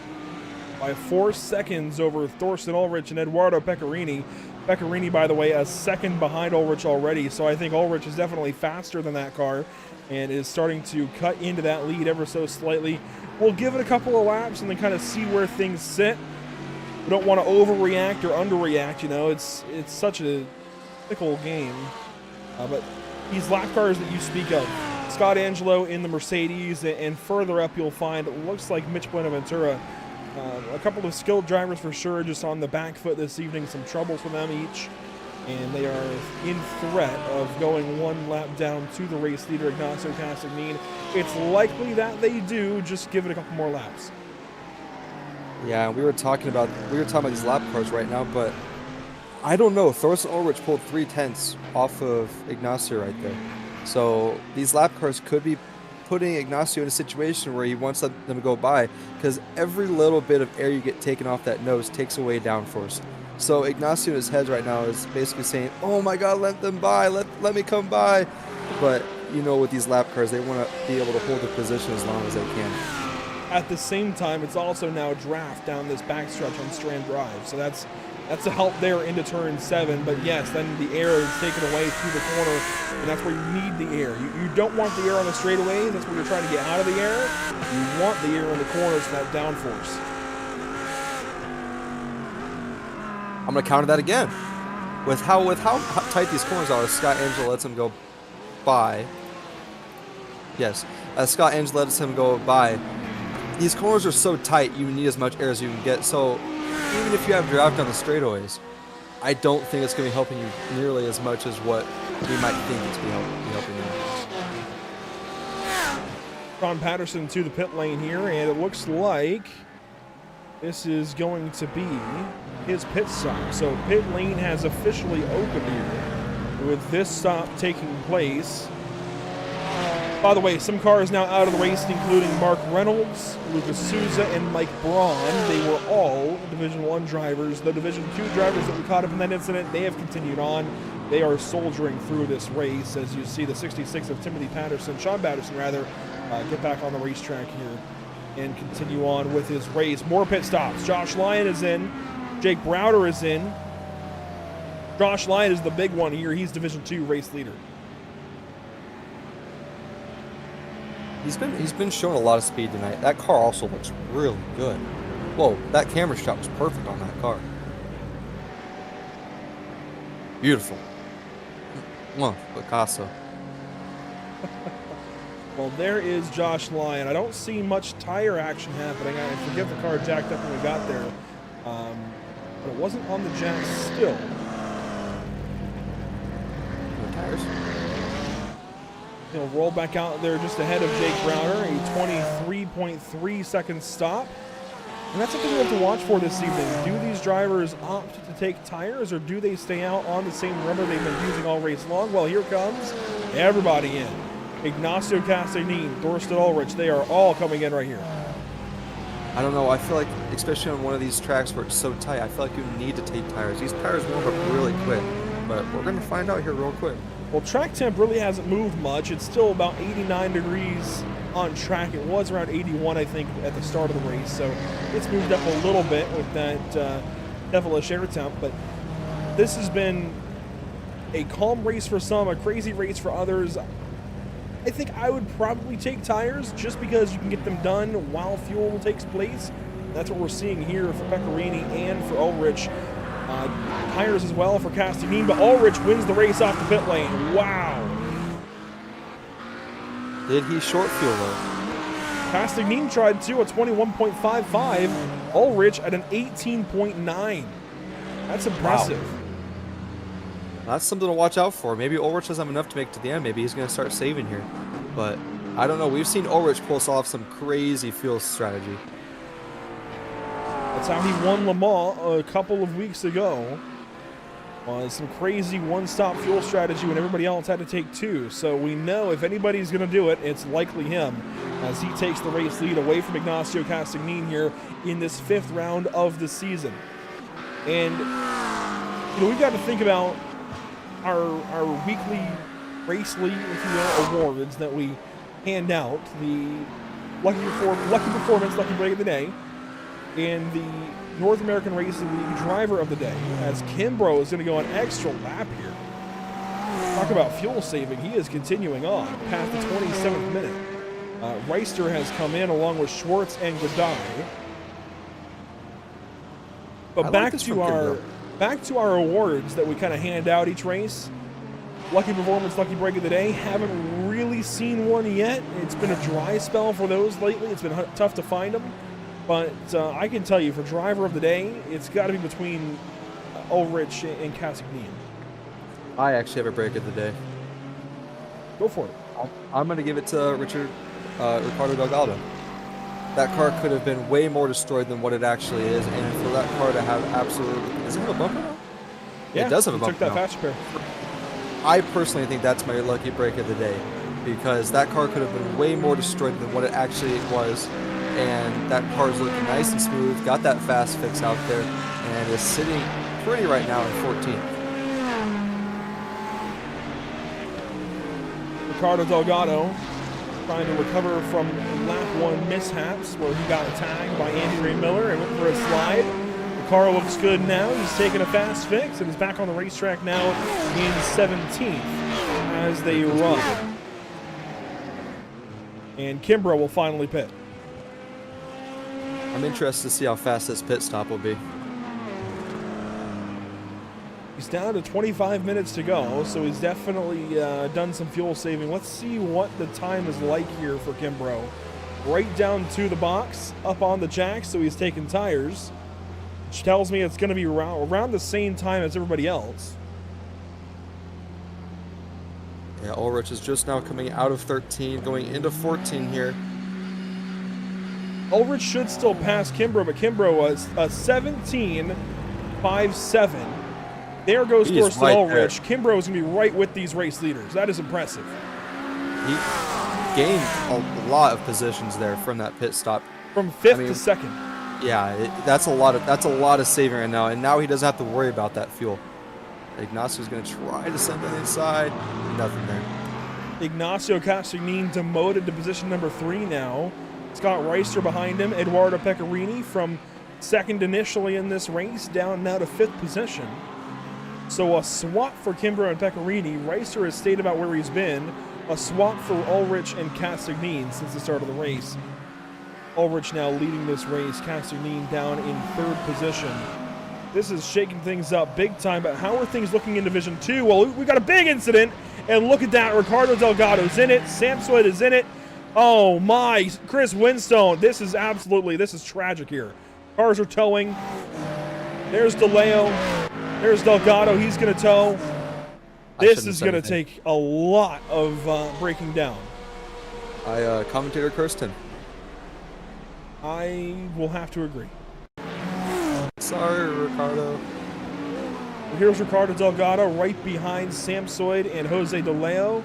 by 4 seconds over Thorsten Ulrich and Eduardo Pecorini. Pecorini, by the way, a second behind Ulrich already, so I think Ulrich is definitely faster than that car and is starting to cut into that lead ever so slightly. We'll give it a couple of laps and then kind of see where things sit. We don't want to overreact or underreact, you know. It's such a fickle game. But these lap cars that you speak of, Scott Angelo in the Mercedes, and further up you'll find, it looks like Mitch Buenaventura. A couple of skilled drivers for sure, just on the back foot this evening. Some troubles for them each. And they are in threat of going 1 lap down to the race leader, Ignacio Castagnini. It's likely that they do. Just give it a couple more laps. Yeah, we were talking about these lap cars right now, but I don't know. Thorsten Ulrich pulled 3/10 off of Ignacio right there. So these lap cars could be putting Ignacio in a situation where he wants them to go by, because every little bit of air you get taken off that nose takes away downforce. So Ignacio in his head right now is basically saying, oh my God, let them by, let me come by. But you know, with these lap cars, they want to be able to hold the position as long as they can. at the same time, it's also now draft down this backstretch on Strand Drive. So that's a help there into turn 7. But yes, then the air is taken away through the corner, and that's where you need the air. You don't want the air on the straightaways. That's where you're trying to get out of the air. You want the air in the corners for that downforce. I'm going to counter that again. With how tight these corners are, Scott Angelo lets him go by. Yes, as Scott Angelo lets him go by. These corners are so tight, you need as much air as you can get. So even if you have draft on the straightaways, I don't think it's going to be helping you nearly as much as what we might think it's going to be helping you. Sean Patterson to the pit lane here, and it looks like this is going to be his pit stop. So pit lane has officially opened here with this stop taking place. By the way, some cars now out of the race, including Mark Reynolds, Lucas Souza, and Mike Braun. They were all Division 1 drivers. The Division 2 drivers that were caught up in that incident, they have continued on. They are soldiering through this race, as you see the 66 of Sean Patterson, get back on the racetrack here and continue on with his race. More pit stops. Josh Lyon is in. Jake Browder is in. Josh Lyon is the big one here. He's Division 2 race leader. He's been showing a lot of speed tonight. That car also looks really good. Whoa, that camera shot was perfect on that car. Beautiful. Picasso. Well, there is Josh Lyon. I don't see much tire action happening. I forget the car jacked up when we got there. But it wasn't on the jack still. No tires. He'll roll back out there just ahead of Jake Browder, a 23.3 second stop. And that's something we have to watch for this evening. Do these drivers opt to take tires, or do they stay out on the same rubber they've been using all race long? Well, here comes everybody in. Ignacio Castagnin, Thorsten Ulrich, they are all coming in right here. I don't know. I feel like, especially on one of these tracks where it's so tight, I feel like you need to take tires. These tires warm up really quick, but we're going to find out here real quick. Well, track temp really hasn't moved much. It's still about 89 degrees on track. It was around 81, I think, at the start of the race. So it's moved up a little bit with that devilish air temp. But this has been a calm race for some, a crazy race for others. I think I would probably take tires just because you can get them done while fuel takes place. That's what we're seeing here for Pecorini and for Ulrich. Tires as well for Castagnin, but Ulrich wins the race off the pit lane. Wow. Did he short fuel though? Castagnin tried to, a 21.55. Ulrich at an 18.9. That's impressive. Wow. That's something to watch out for. Maybe Ulrich doesn't have enough to make it to the end. Maybe he's going to start saving here. But I don't know. We've seen Ulrich pull off some crazy fuel strategy. That's how he won Le Mans a couple of weeks ago. Some crazy one-stop fuel strategy when everybody else had to take two. So we know if anybody's going to do it, it's likely him, as he takes the race lead away from Ignacio Castagnin here in this 5th round of the season. And we've got to think about our weekly race league, if you will, awards that we hand out. The Lucky Performance, Lucky Break of the Day, and the North American Racing League Driver of the Day, as Kimbrough is going to go an extra lap here. Talk about fuel saving. He is continuing on past the 27th minute. Reister has come in along with Schwartz and Grodai. But back to our awards that we kind of hand out each race. Lucky Performance, Lucky Break of the Day. Haven't really seen one yet. It's been a dry spell for those lately. It's been tough to find them. But I can tell you, for Driver of the Day, it's got to be between Ulrich and Castagnin. I actually have a break of the day. Go for it. I'm going to give it to Ricardo Delgado. That car could have been way more destroyed than what it actually is, and for that car to have absolutely... Does it have a bumper now? Yeah, it does have a bumper took that now. fast repair. I personally think that's my lucky break of the day, because that car could have been way more destroyed than what it actually was, and that car is looking nice and smooth, got that fast fix out there, and is sitting pretty right now in 14th. Ricardo Delgado trying to recover from lap 1 mishaps where he got tagged by Andy Ray Miller and went for a slide. The car looks good now. He's taking a fast fix and is back on the racetrack now in 17th as they run. And Kimbrough will finally pit. I'm interested to see how fast this pit stop will be. He's down to 25 minutes to go, so he's definitely done some fuel saving. Let's see what the time is like here for Kimbrough. Right down to the box, up on the jack, so he's taking tires, which tells me it's going to be around the same time as everybody else. Yeah, Ulrich is just now coming out of 13, going into 14 here. Ulrich should still pass Kimbrough, but Kimbrough was a 17.57. There goes Thorsten right Ulrich. Kimbrough is going to be right with these race leaders. That is impressive. He gained a lot of positions there from that pit stop. From 5th to 2nd. Yeah, that's a lot of saving right now, and now he doesn't have to worry about that fuel. Ignacio's going to try to send that inside. Nothing there. Ignacio Castagnin demoted to position number 3 now. Scott Reister behind him. Eduardo Pecorini from 2nd initially in this race, down now to 5th position. So a swap for Kimbrough and Pecorini. Reister has stayed about where he's been. A swap for Ulrich and Castagnin since the start of the race. Ulrich now leading this race. Castagnin down in 3rd position. This is shaking things up big time, but how are things looking in Division 2? Well, we got a big incident, and look at that. Ricardo Delgado's in it. Samswed is in it. Oh, my. Chris Winstone. This is tragic here. Cars are towing. There's DeLeo. There's Delgado. He's going to tow. This is going to take a lot of breaking down. Commentator Kirsten. I will have to agree. Sorry, Ricardo. Here's Ricardo Delgado right behind Samsoid and Jose DeLeo.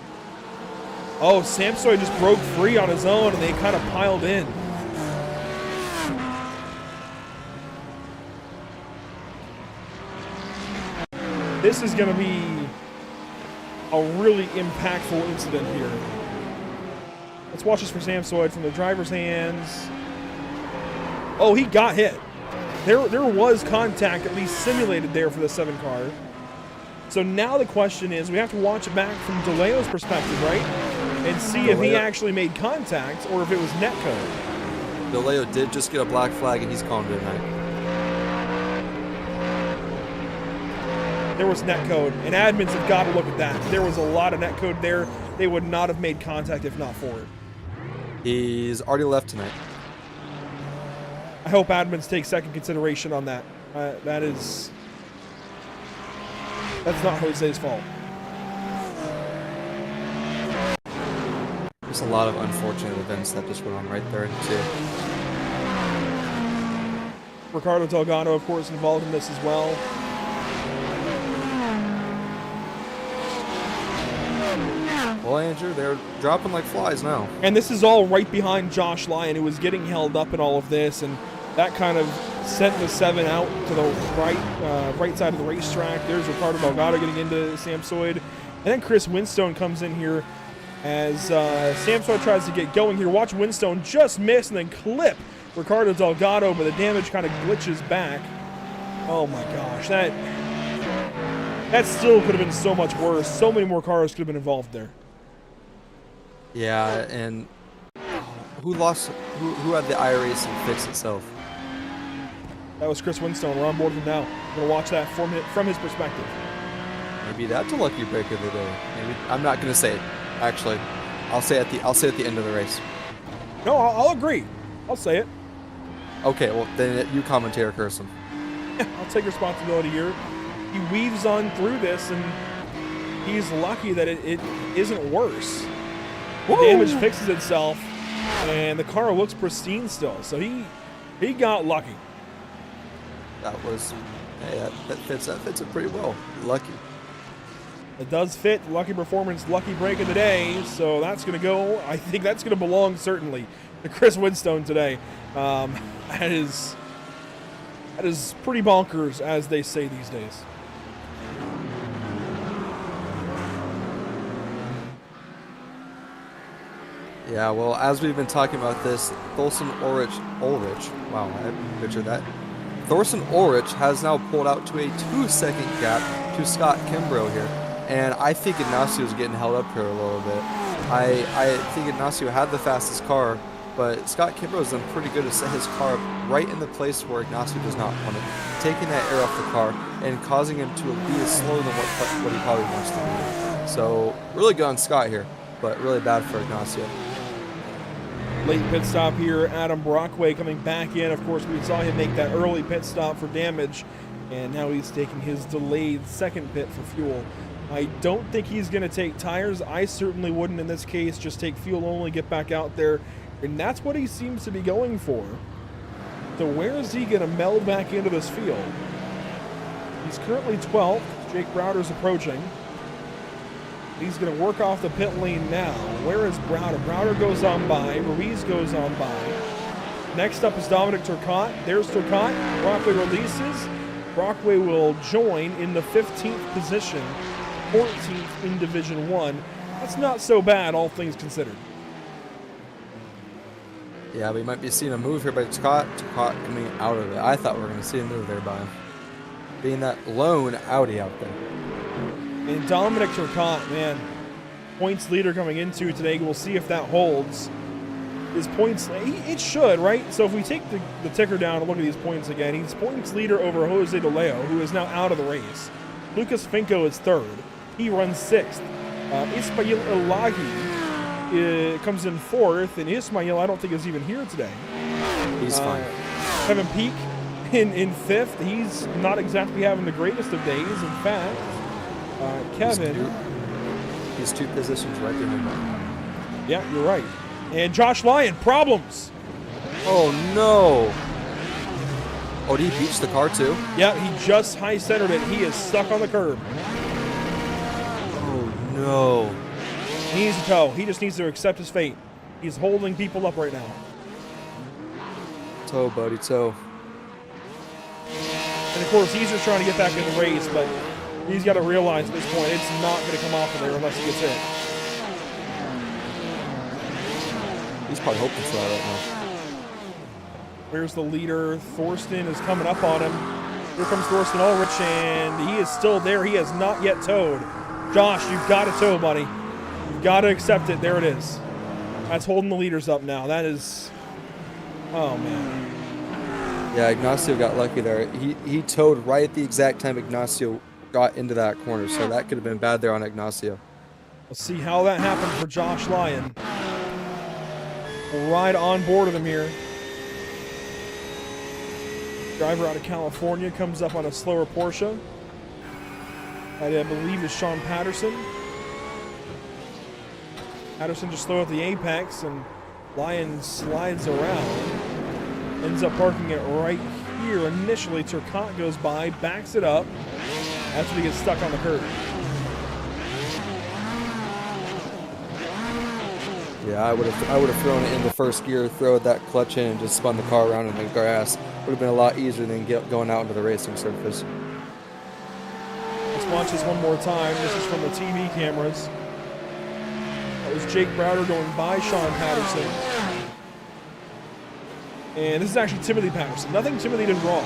Oh, Samsoid just broke free on his own, and they kind of piled in. This is going to be a really impactful incident here. Let's watch this for Samsoid from the driver's hands. Oh, he got hit. There was contact at least simulated there for the 7 car. So now the question is, we have to watch it back from DeLeo's perspective, right? And see if he actually made contact or if it was netcode. DeLeo did just get a black flag, and he's calling it a night. There was netcode, and admins have got to look at that. There was a lot of netcode there. They would not have made contact if not for it. He's already left tonight. I hope admins take second consideration on that. That's not Jose's fault. There's a lot of unfortunate events that just went on right there, too. Ricardo Delgado, of course, involved in this as well. Well, Andrew, they're dropping like flies now. And this is all right behind Josh Lyon, who was getting held up in all of this, and that kind of sent the 7 out to the right side of the racetrack. There's Ricardo Delgado getting into Samsoid. And then Chris Winstone comes in here as Samsoid tries to get going here. Watch Winstone just miss and then clip Ricardo Delgado, but the damage kind of glitches back. Oh my gosh, that still could have been so much worse. So many more cars could have been involved there. Yeah, and who lost? Who had the iRacing fix itself? That was Chris Winstone. We're on board with him now. We're gonna watch that from his perspective. Maybe that's a lucky break of the day. Maybe I'm not gonna say it. Actually, I'll say at the end of the race. No, I'll agree. I'll say it. Okay, well then you commentator Kirsten. I'll take responsibility here. He weaves on through this, and he's lucky that it isn't worse. The damage fixes itself, and the car looks pristine still. So he got lucky. That was, hey, that fits it pretty well. Lucky. It does fit. Lucky performance, lucky break of the day. So that's going to go. I think that's going to belong certainly to Chris Winstone today. That is pretty bonkers, as they say these days. Yeah, well, as we've been talking about this, Thorsten Ulrich, wow, I pictured that. Thorsten Ulrich has now pulled out to a 2-second gap to Scott Kimbrough here. And I think Ignacio's getting held up here a little bit. I think Ignacio had the fastest car, but Scott Kimbrough's done pretty good to set his car up right in the place where Ignacio does not want it, taking that air off the car and causing him to be slower than what he probably wants to be. So, really good on Scott here, but really bad for Ignacio. Late pit stop here, Adam Brockway coming back in. Of course, we saw him make that early pit stop for damage, and now he's taking his delayed second pit for fuel. I don't think he's going to take tires. I certainly wouldn't in this case. Just take fuel only, get back out there, and that's what he seems to be going for. So where is he going to meld back into this field? He's currently 12th. Jake Browder's approaching. He's going to work off the pit lane now. Where is Browder? Browder goes on by. Ruiz goes on by. Next up is Dominic Turcotte. There's Turcotte. Brockway releases. Brockway will join in the 15th position, 14th in Division 1. That's not so bad, all things considered. Yeah, we might be seeing a move here by Turcotte. Turcotte coming out of it. I thought we were going to see a move there by him. Being that lone Audi out there. And Dominic Turcotte, man, points leader coming into today. We'll see if that holds. His points, it should, right? So if we take the ticker down and look at these points again, he's points leader over Jose De Leo, who is now out of the race. Lucas Finco is third. He runs sixth. Ismail Elaghi comes in fourth, and Ismail I don't think is even here today. He's fine. Kevin Peak in fifth. He's not exactly having the greatest of days. In fact, Kevin. He's two positions right behind him. Yeah, you're right. And Josh Lyon, problems. Oh, no. Oh, did he beach the car, too? Yeah, he just high-centered it. He is stuck on the curb. Oh, no. He needs to tow. He just needs to accept his fate. He's holding people up right now. Tow, buddy, tow. And, of course, he's just trying to get back in the race, but he's got to realize at this point it's not going to come off of there unless he gets hit. He's probably hoping for that right now. Where's the leader? Thorsten is coming up on him. Here comes Thorsten Ulrich, and he is still there. He has not yet towed. Josh, you've got to tow, buddy. You've got to accept it. There it is. That's holding the leaders up now. That is... Oh, man. Yeah, Ignacio got lucky there. He towed right at the exact time Ignacio got into that corner, so that could have been bad there on Ignacio. Let's see how that happened for Josh Lyon. We'll ride on board of them here. Driver out of California comes up on a slower Porsche. I believe is Sean Patterson. Patterson just slow at the apex, and Lyon slides around. Ends up parking it right here. Initially, Turcotte goes by, backs it up. After he gets stuck on the curb. Yeah, I would have thrown it in the first gear, throw that clutch in, and just spun the car around in the grass. Would have been a lot easier than going out into the racing surface. Let's watch this one more time. This is from the TV cameras. That was Jake Browder going by Sean Patterson. And this is actually Timothy Patterson. Nothing Timothy did wrong.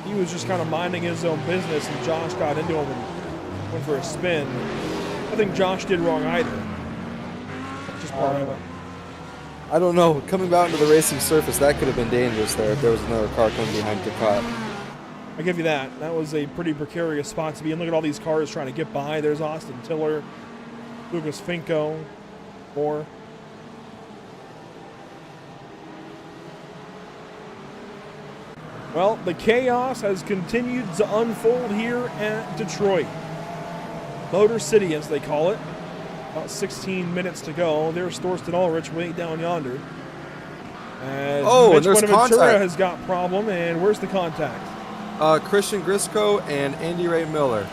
He was just kind of minding his own business, and Josh got into him and went for a spin. I think Josh did wrong either. Just part of it. I don't know. Coming out into the racing surface, that could have been dangerous there if there was another car coming behind Turcotte. I give you that. That was a pretty precarious spot to be in. Look at all these cars trying to get by. There's Austin Tiller, Lucas Finco, more. Well, the chaos has continued to unfold here at Detroit. Motor City, as they call it. About 16 minutes to go. There's Thorsten Ulrich way down yonder. As Mitch there's Buenaventura contact. has got problem, and where's the contact? Christian Grisco and Andy Ray Miller.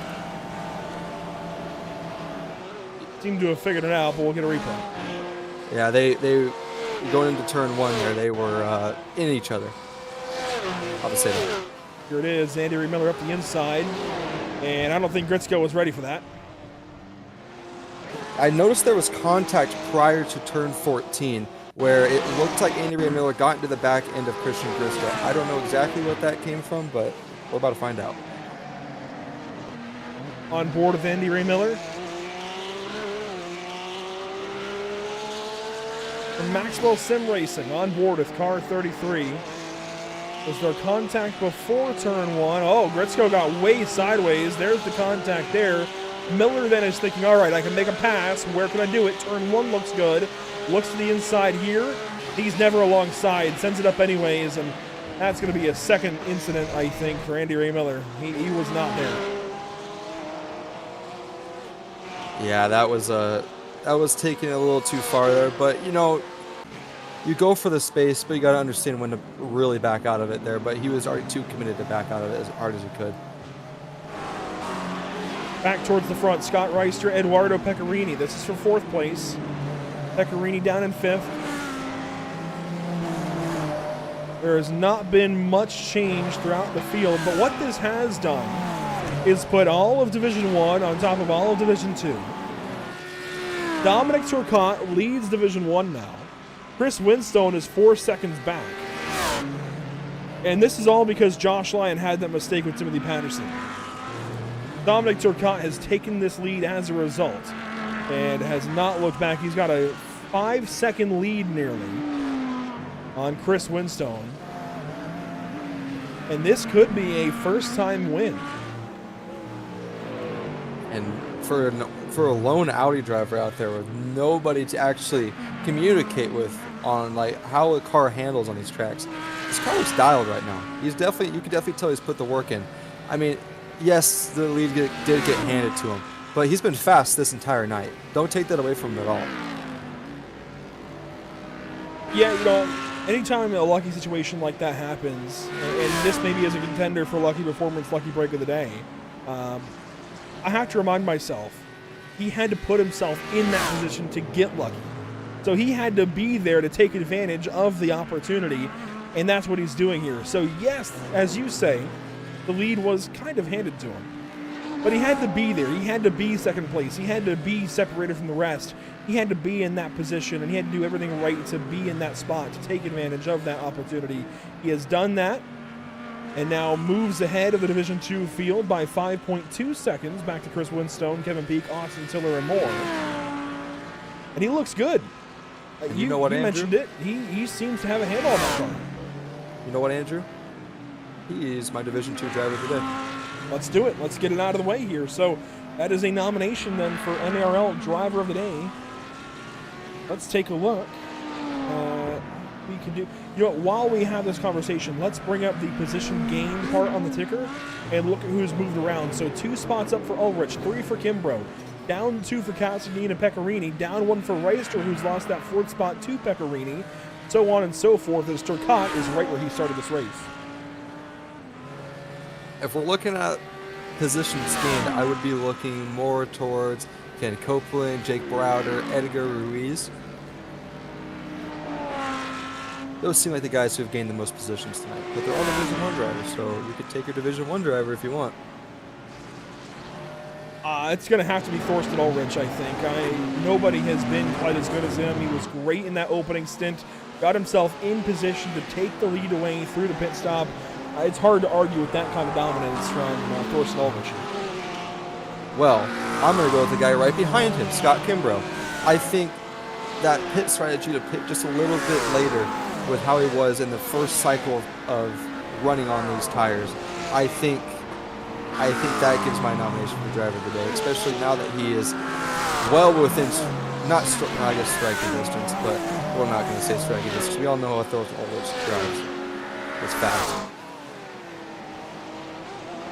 Seem to have figured it out, but we'll get a replay. Yeah, they going into turn one there, they were in each other. I'll just say that. Here it is, Andy Ray Miller up the inside. And I don't think Gritsko was ready for that. I noticed there was contact prior to turn 14 where it looked like Andy Ray Miller got into the back end of Christian Grista. I don't know exactly what that came from, but we're about to find out. On board with Andy Ray Miller. From Maxwell Sim Racing, on board with car 33. Was there contact before turn 1? Oh, Gritzko got way sideways. There's the contact there. Miller then is thinking, all right, I can make a pass. Where can I do it? Turn 1 looks good. Looks to the inside here. He's never alongside. Sends it up anyways, and that's going to be a second incident, I think, for Andy Ray Miller. He was not there. Yeah, that was taking it a little too far there, but you know, you go for the space, but you got to understand when to really back out of it there. But he was already too committed to back out of it as hard as he could. Back towards the front, Scott Reister, Eduardo Pecorini. This is for 4th place. Pecorini down in 5th. There has not been much change throughout the field, but what this has done is put all of Division 1 on top of all of Division 2. Dominic Turcotte leads Division 1 now. Chris Winstone is 4 seconds back. And this is all because Josh Lyon had that mistake with Timothy Patterson. Dominic Turcotte has taken this lead as a result and has not looked back. He's got a 5-second lead nearly on Chris Winstone. And this could be a first-time win. And for a lone Audi driver out there with nobody to actually communicate with on like how a car handles on these tracks, this car looks dialed right now. You can definitely tell he's put the work in. I mean, yes, the lead did get handed to him, but he's been fast this entire night. Don't take that away from him at all. Yeah, you know, anytime a lucky situation like that happens, and this maybe is a contender for Lucky Performance, Lucky Break of the Day, I have to remind myself, he had to put himself in that position to get lucky. So he had to be there to take advantage of the opportunity, and that's what he's doing here. So yes, as you say, the lead was kind of handed to him. But he had to be there. He had to be second place. He had to be separated from the rest. He had to be in that position, and he had to do everything right to be in that spot, to take advantage of that opportunity. He has done that, and now moves ahead of the Division 2 field by 5.2 seconds, back to Chris Winstone, Kevin Peak, Austin Tiller, and more. And he looks good. You know what, you Andrew? mentioned it. He seems to have a handle on that car. You know what, Andrew? He is my Division 2 driver today. Let's do it. Let's get it out of the way here. So that is a nomination then for NARL Driver of the Day. Let's take a look. We can do. You know what, while we have this conversation, let's bring up the position gain part on the ticker and look at who's moved around. So 2 spots up for Ulrich, 3 for Kimbrough, down 2 for Cassidy and Pecorini, down 1 for Reister, who's lost that 4th spot to Pecorini, so on and so forth, as Turcotte is right where he started this race. If we're looking at positions gained, I would be looking more towards Ken Copeland, Jake Browder, Edgar Ruiz. Those seem like the guys who have gained the most positions tonight. But they're all Division 1 drivers, so you could take your Division 1 driver if you want. It's going to have to be Thorsten Ulrich, I think. Nobody has been quite as good as him. He was great in that opening stint, got himself in position to take the lead away through the pit stop. It's hard to argue with that kind of dominance from Thorsten Ulrich. Well, I'm going to go with the guy right behind him, Scott Kimbrough. I think that pit strategy to pit just a little bit later with how he was in the first cycle of running on these tires, I think that gives my nomination for driver of the day, especially now that he is well within, I guess striking distance, but we're not going to say striking distance. We all know how Thorsten Ulrich drives. It's fast.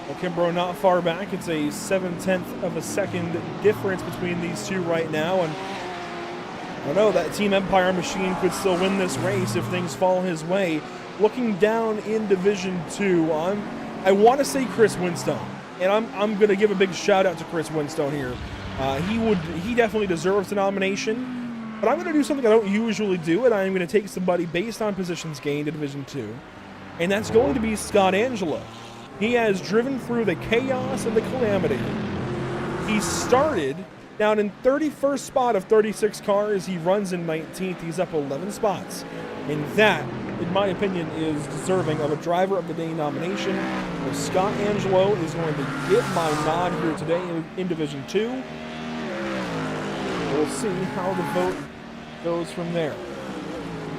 Well, Kimbrough not far back. It's a 0.7 of a second difference between these two right now, and I don't know, that Team Empire machine could still win this race if things fall his way. Looking down in Division 2, I want to say Chris Winstone, and I'm going to give a big shout out to Chris Winstone here. He definitely deserves a nomination, but I'm going to do something I don't usually do, and I'm going to take somebody based on positions gained in Division 2, and that's going to be Scott Angelo. He has driven through the chaos and the calamity. He started Down in 31st spot of 36 cars, he runs in 19th. He's up 11 spots. And that, in my opinion, is deserving of a Driver of the Day nomination. Well, Scott Angelo is going to get my nod here today in Division 2. We'll see how the vote goes from there.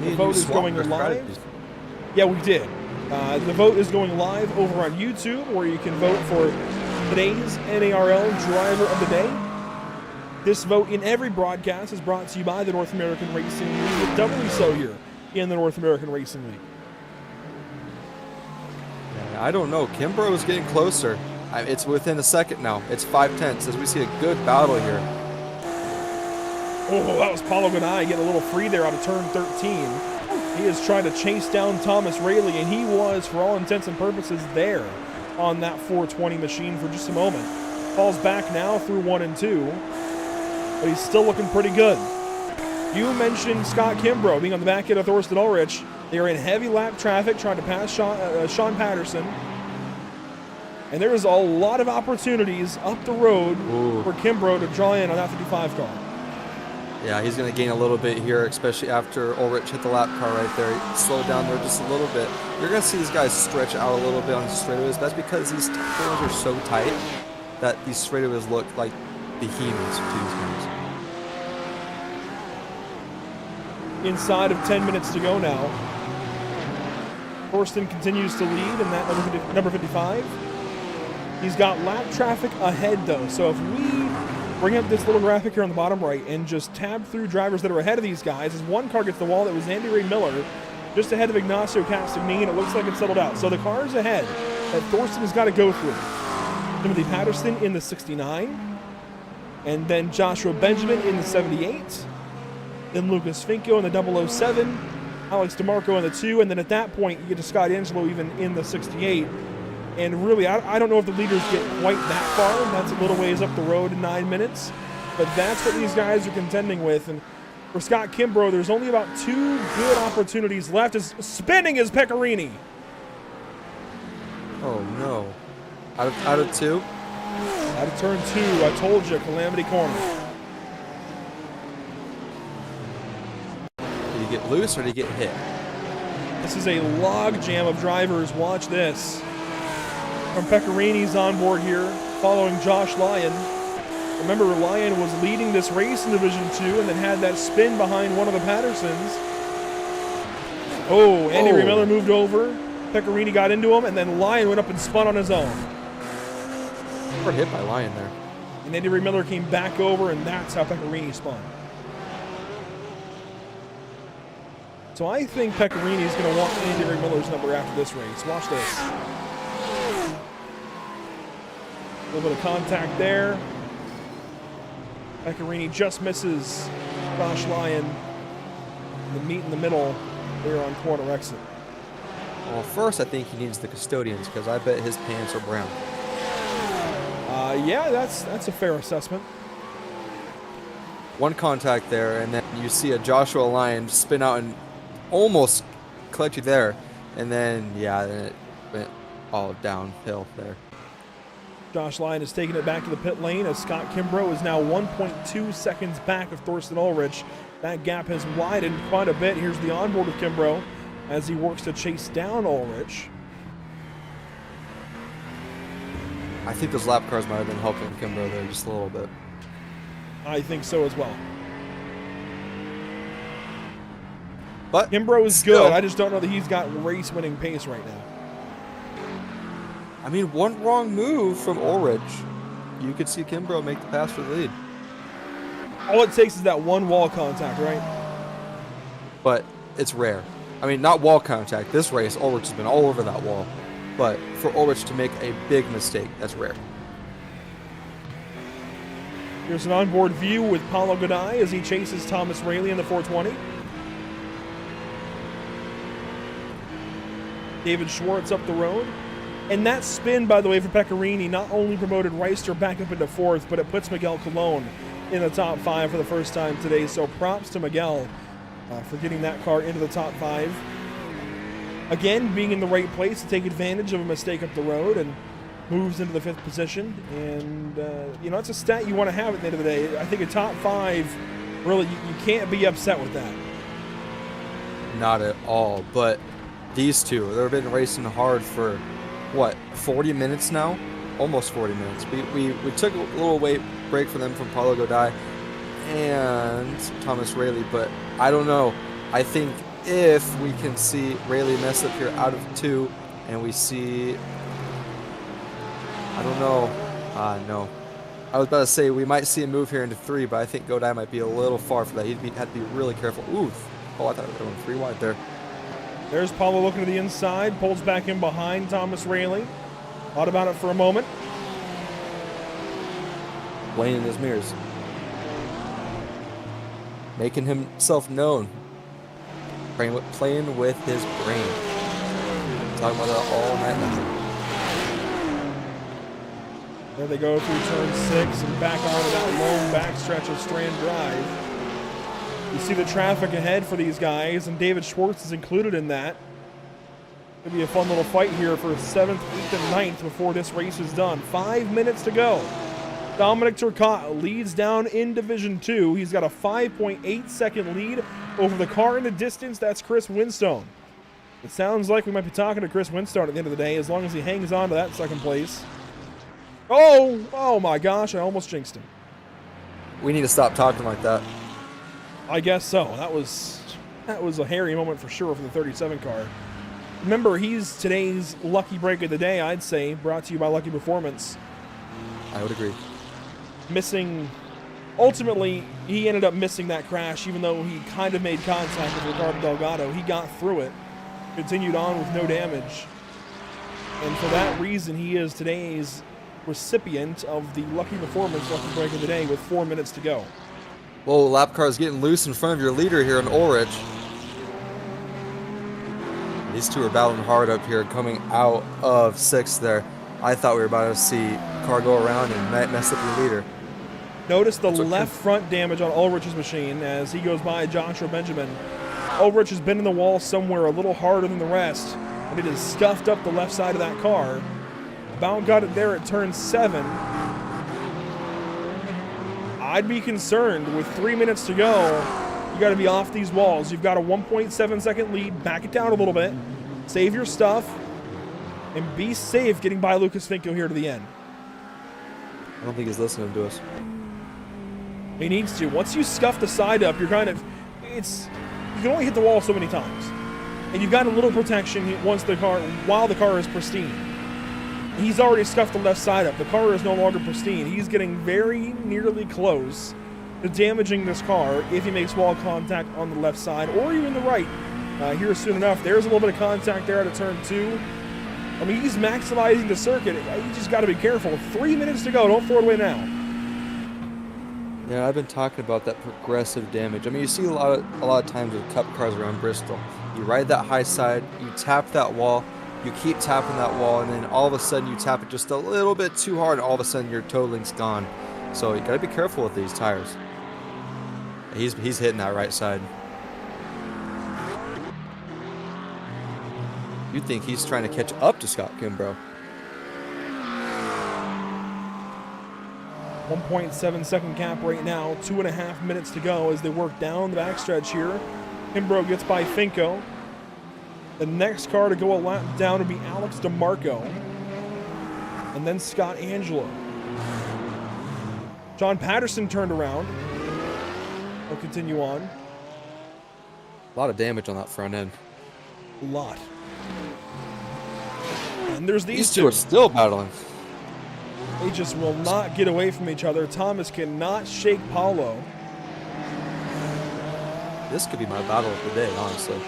The vote is going live. Yeah, we did. The vote is going live over on YouTube, where you can vote for today's NARL Driver of the Day. This vote in every broadcast is brought to you by the North American Racing League, but doubly so here in the North American Racing League. Yeah, I don't know. Kimbrough is getting closer. It's within a second now. It's 5/10 as we see a good battle here. Oh, that was Paulo Ganai getting a little free there out of turn 13. He is trying to chase down Thomas Rayleigh, and he was, for all intents and purposes, there on that 420 machine for just a moment. Falls back now through 1 and 2, but he's still looking pretty good. You mentioned Scott Kimbrough being on the back end of Thorsten Ulrich. They are in heavy lap traffic trying to pass Sean Patterson. And there is a lot of opportunities up the road for Kimbrough to draw in on that 55 car. Yeah, he's going to gain a little bit here, especially after Ulrich hit the lap car right there. He slowed down there just a little bit. You're going to see these guys stretch out a little bit on the straightaways. That's because these corners are so tight that these straightaways look like behemoths to these guys. Inside of 10 minutes to go now. Thorsten continues to lead in that number 55. He's got lap traffic ahead, though. So if we bring up this little graphic here on the bottom right and just tab through drivers that are ahead of these guys, as one car gets the wall, that was Andy Ray Miller, just ahead of Ignacio Castagnin. It looks like it's settled out. So the cars ahead that Thorsten has got to go through. Timothy Patterson in the 69, and then Joshua Benjamin in the 78, then Lucas Finko in the 007, Alex DeMarco in the 2, and then at that point you get to Scott Angelo even in the 68. And really, I don't know if the leaders get quite that far. That's a little ways up the road in 9 minutes. But that's what these guys are contending with. And for Scott Kimbrough, there's only about 2 good opportunities left. Is spinning is Pecorini. Oh, no. Out of 2? Out of turn 2, I told you, Calamity Corner. Did he get loose or did he get hit? This is a log jam of drivers. Watch this. From Pecorini's on board here, following Josh Lyon. Remember, Lyon was leading this race in Division 2 and then had that spin behind one of the Pattersons. Oh, Andy Ray Miller moved over. Pecorini got into him, and then Lyon went up and spun on his own. We're hit by Lyon there. And Andy Ray Miller came back over, and that's how Pecorini spun. So I think Pecorini is going to want Andy Ray Miller's number after this race. Watch this. A little bit of contact there. Pecorini just misses Josh Lyon. The meet in the middle there on corner exit. Well, first I think he needs the custodians because I bet his pants are brown. Yeah, that's a fair assessment. One contact there, and then you see a Joshua Lyon spin out and almost collect you there. And then, yeah, then it went all downhill there. Josh Lyon is taking it back to the pit lane as Scott Kimbrough is now 1.2 seconds back of Thorsten Ulrich. That gap has widened quite a bit. Here's the onboard of Kimbrough as he works to chase down Ulrich. I think those lap cars might have been helping Kimbrough there just a little bit. I think so as well. But Kimbrough is good. I just don't know that he's got race-winning pace right now. I mean, one wrong move from Ulrich, you could see Kimbrough make the pass for the lead. All it takes is that one wall contact, right? But it's rare. I mean, not wall contact. This race, Ulrich has been all over that wall. But for Ulrich to make a big mistake, that's rare. Here's an onboard view with Paulo Ganai as he chases Thomas Rayleigh in the 420. David Schwartz up the road. And that spin, by the way, for Pecorini not only promoted Reister back up into 4th, but it puts Miguel Colon in the top 5 for the first time today. So props to Miguel for getting that car into the top 5. Again, being in the right place to take advantage of a mistake up the road. And moves into the 5th position, and you know, it's a stat you want to have at the end of the day. I think a top 5, really, you can't be upset with that. Not at all, but these two, they've been racing hard for, what, 40 minutes now? Almost 40 minutes. We took a little break for them from Paulo Godai and Thomas Rayleigh, but I don't know. I think if we can see Rayleigh mess up here out of 2, and we see, I don't know, no. I was about to say we might see a move here into 3, but I think Godai might be a little far for that. He'd have to be really careful. Ooh, oh, I thought we were going 3 wide there. There's Paulo looking to the inside, pulls back in behind Thomas Rayleigh. Thought about it for a moment. Playing in his mirrors. Making himself known. Playing with his brain. Talking about that all night long. There they go through turn 6 and back onto that long backstretch of Strand Drive. You see the traffic ahead for these guys, and David Schwartz is included in that. It'll be a fun little fight here for 7th, 8th, and 9th before this race is done. 5 minutes to go. Dominic Turcotte leads down in Division 2. He's got a 5.8-second lead over the car in the distance. That's Chris Winstone. It sounds like we might be talking to Chris Winstone at the end of the day, as long as he hangs on to that 2nd place. Oh my gosh, I almost jinxed him. We need to stop talking like that. I guess so. That was a hairy moment for sure for the 37 car. Remember, he's today's lucky break of the day, I'd say, brought to you by Lucky Performance. I would agree. Ultimately, he ended up missing that crash, even though he kind of made contact with Ricardo Delgado. He got through it, continued on with no damage. And for that reason, he is today's recipient of the Lucky Performance lucky break of the day with 4 minutes to go. Whoa, lap car is getting loose in front of your leader here in Ulrich. These two are battling hard up here, coming out of 6th there. I thought we were about to see car go around and mess up your leader. Notice the left front damage on Ulrich's machine as he goes by Joshua Benjamin. Ulrich has been in the wall somewhere a little harder than the rest, and it has scuffed up the left side of that car. About got it there at turn 7. I'd be concerned with 3 minutes to go. You got to be off these walls. You've got a 1.7-second lead. Back it down a little bit. Save your stuff. And be safe getting by Lucas Finko here to the end. I don't think he's listening to us. He needs to. Once you scuff the side up, you're kind of... you can only hit the wall so many times. And you've got a little protection while the car is pristine. He's already scuffed the left side up. The car is no longer pristine. He's getting very nearly close to damaging this car if he makes wall contact on the left side or even the right. Here soon enough. There's a little bit of contact there at turn 2. I mean, he's maximizing the circuit. You just got to be careful. 3 minutes to go. Don't throw it away now. Yeah, I've been talking about that progressive damage. I mean, you see a lot of times with cup cars around Bristol. You ride that high side, you tap that wall, you keep tapping that wall, and then all of a sudden you tap it just a little bit too hard, and all of a sudden your toe link's gone. So you got to be careful with these tires. He's hitting that right side. You'd think he's trying to catch up to Scott Kimbrough. 1.7-second gap right now. 2.5 minutes to go as they work down the backstretch here. Kimbrough gets by Finko. The next car to go a lap down would be Alex DeMarco. And then Scott Angelo. John Patterson turned around. He'll continue on. A lot of damage on that front end. A lot. And there's these two are still battling. They just will not get away from each other. Thomas cannot shake Paulo. This could be my battle of the day, honestly.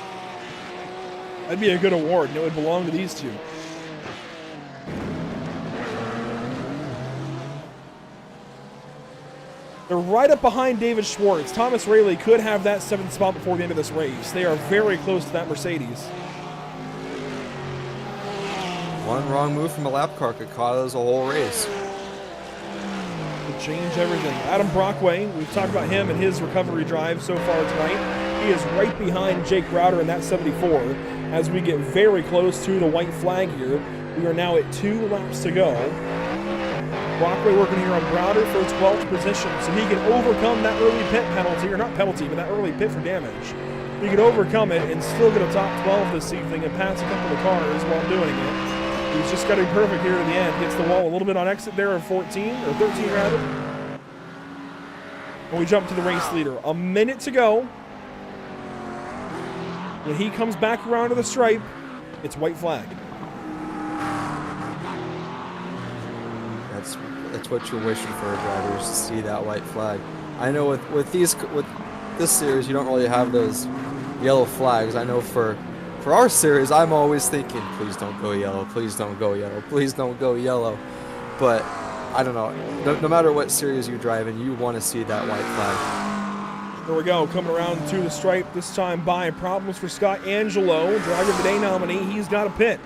That'd be a good award, and it would belong to these two. They're right up behind David Schwartz. Thomas Rayleigh could have that 7th spot before the end of this race. They are very close to that Mercedes. One wrong move from a lap car could cause a whole race. Could change everything. Adam Brockway, we've talked about him and his recovery drive so far tonight. He is right behind Jake Browder in that 74 as we get very close to the white flag here. We are now at 2 laps to go. Brockway working here on Browder for 12th position, so he can overcome that early pit penalty, or not penalty, but that early pit for damage. He can overcome it and still get a top 12 this evening and pass a couple of cars while doing it. He's just got to be perfect here to the end. Gets the wall a little bit on exit there of 14, or 13 rather. And we jump to the race leader. A minute to go. When he comes back around to the stripe, it's white flag. That's what you're wishing for, drivers, to see that white flag. I know with this series, you don't really have those yellow flags. I know for our series, I'm always thinking, please don't go yellow, please don't go yellow, please don't go yellow. But I don't know. No matter what series you drive in, you want to see that white flag. Here we go, coming around to the stripe, this time by problems for Scott Angelo, driver of the day nominee. He's got a pit.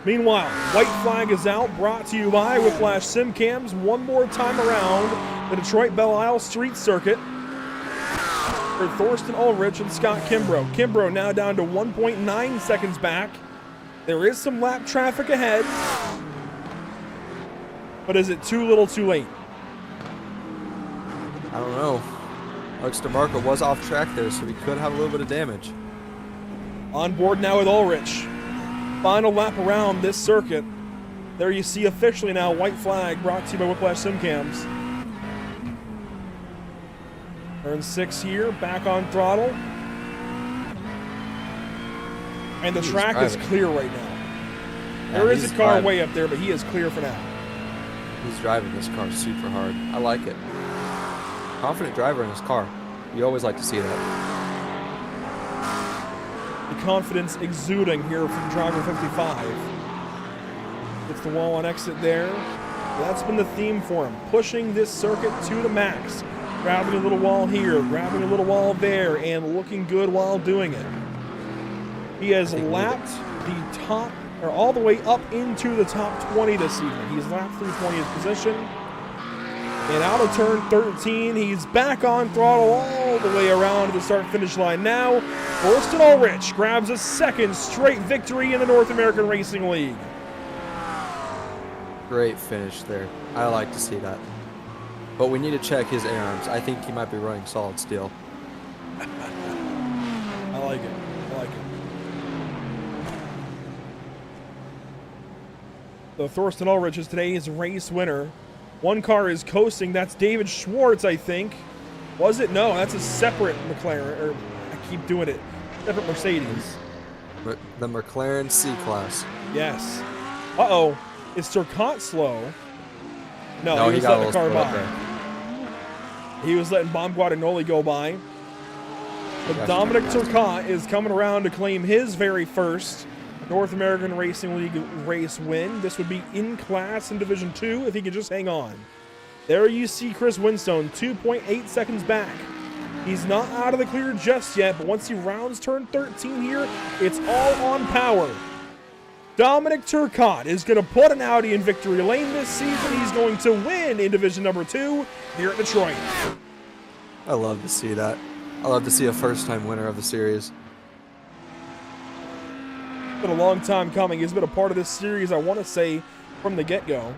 Meanwhile, white flag is out, brought to you by Whiplash Sim Cams. One more time around the Detroit Belle Isle Street Circuit for Thorsten Ulrich and Scott Kimbrough. Kimbrough now down to 1.9 seconds back. There is some lap traffic ahead, but is it too little too late? I don't know. Alex DeMarco was off track there, so he could have a little bit of damage. On board now with Ulrich. Final lap around this circuit. There you see officially now white flag brought to you by Whiplash Sim Cams. Turn 6 here, back on throttle. And the track is clear right now. There is a car way up there, but he is clear for now. He's driving this car super hard. I like it. Confident driver in his car. You always like to see that. The confidence exuding here from driver 55. Gets the wall on exit there. That's been the theme for him, pushing this circuit to the max. Grabbing a little wall here, grabbing a little wall there, and looking good while doing it. He has lapped the top, or all the way up into the top 20 this evening. He's lapped through 20th position. And out of turn 13, he's back on throttle all the way around to the start-finish line now. Thorsten Ulrich grabs a second straight victory in the North American Racing League. Great finish there. I like to see that. But we need to check his air arms. I think he might be running solid steel. I like it. I like it. So Thorsten Ulrich is today's race winner. One car is coasting. That's David Schwartz, I think. Was it? No, that's a separate McLaren. Or I keep doing it. Separate Mercedes. The McLaren C-Class. Yes. Uh-oh. Is Turcotte slow? No, he was letting the car by. He was letting Bob Guadagnoli go by. But Dominic Turcotte is coming around to claim his very first North American Racing League race win. This would be in class in Division 2 if he could just hang on. There you see Chris Winstone, 2.8 seconds back. He's not out of the clear just yet, but once he rounds turn 13 here, it's all on power. Dominic Turcotte is going to put an Audi in victory lane this season. He's going to win in Division number 2 here at Detroit. I love to see that. I love to see a first-time winner of the series. It's been a long time coming. He's been a part of this series, I want to say, from the get-go.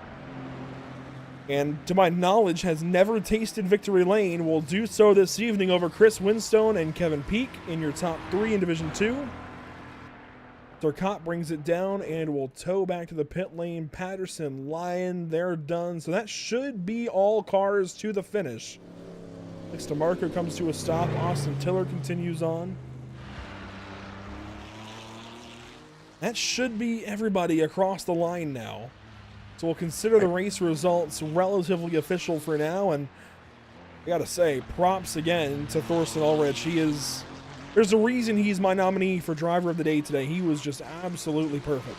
And to my knowledge, has never tasted victory lane. Will do so this evening over Chris Winstone and Kevin Peak in your top 3 in Division 2. Turcotte brings it down and will tow back to the pit lane. Patterson, Lyon, they're done. So that should be all cars to the finish. Next to Marco comes to a stop. Austin Tiller continues on. That should be everybody across the line now. So we'll consider the race results relatively official for now. And I gotta say, props again to Thorsten Ulrich. There's a reason he's my nominee for driver of the day today. He was just absolutely perfect.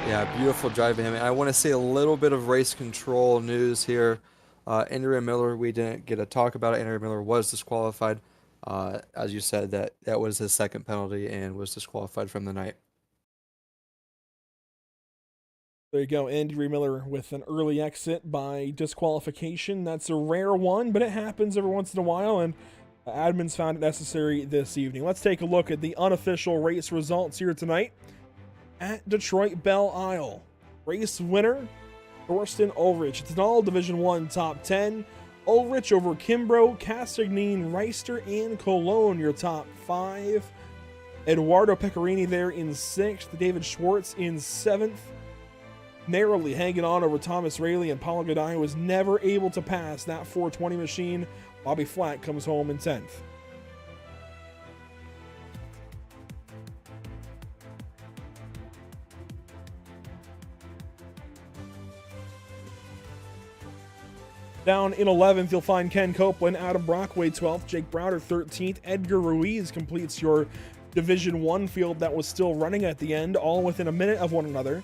Yeah, beautiful drive by him. And I want to say a little bit of race control news here. Andrea Miller, we didn't get to talk about it. Andrea Miller was disqualified. As you said, that was his second penalty and was disqualified from the night. There you go, Andrea Miller with an early exit by disqualification. That's a rare one, but it happens every once in a while, and admins found it necessary this evening. Let's take a look at the unofficial race results here tonight. at Detroit Belle Isle. Race winner, Thorsten Ulrich. It's an all Division 1 top 10. Ulrich over Kimbrough, Castagnin, Reister, and Cologne, your top 5. Eduardo Pecorini there in 6th. David Schwartz in 7th. Narrowly hanging on over Thomas Rayleigh, and Paulo Gaudai was never able to pass that 420 machine. Bobby Flack comes home in 10th. Down in 11th, you'll find Ken Copeland, Adam Brockway 12th, Jake Browder 13th, Edgar Ruiz completes your Division 1 field that was still running at the end, all within a minute of one another.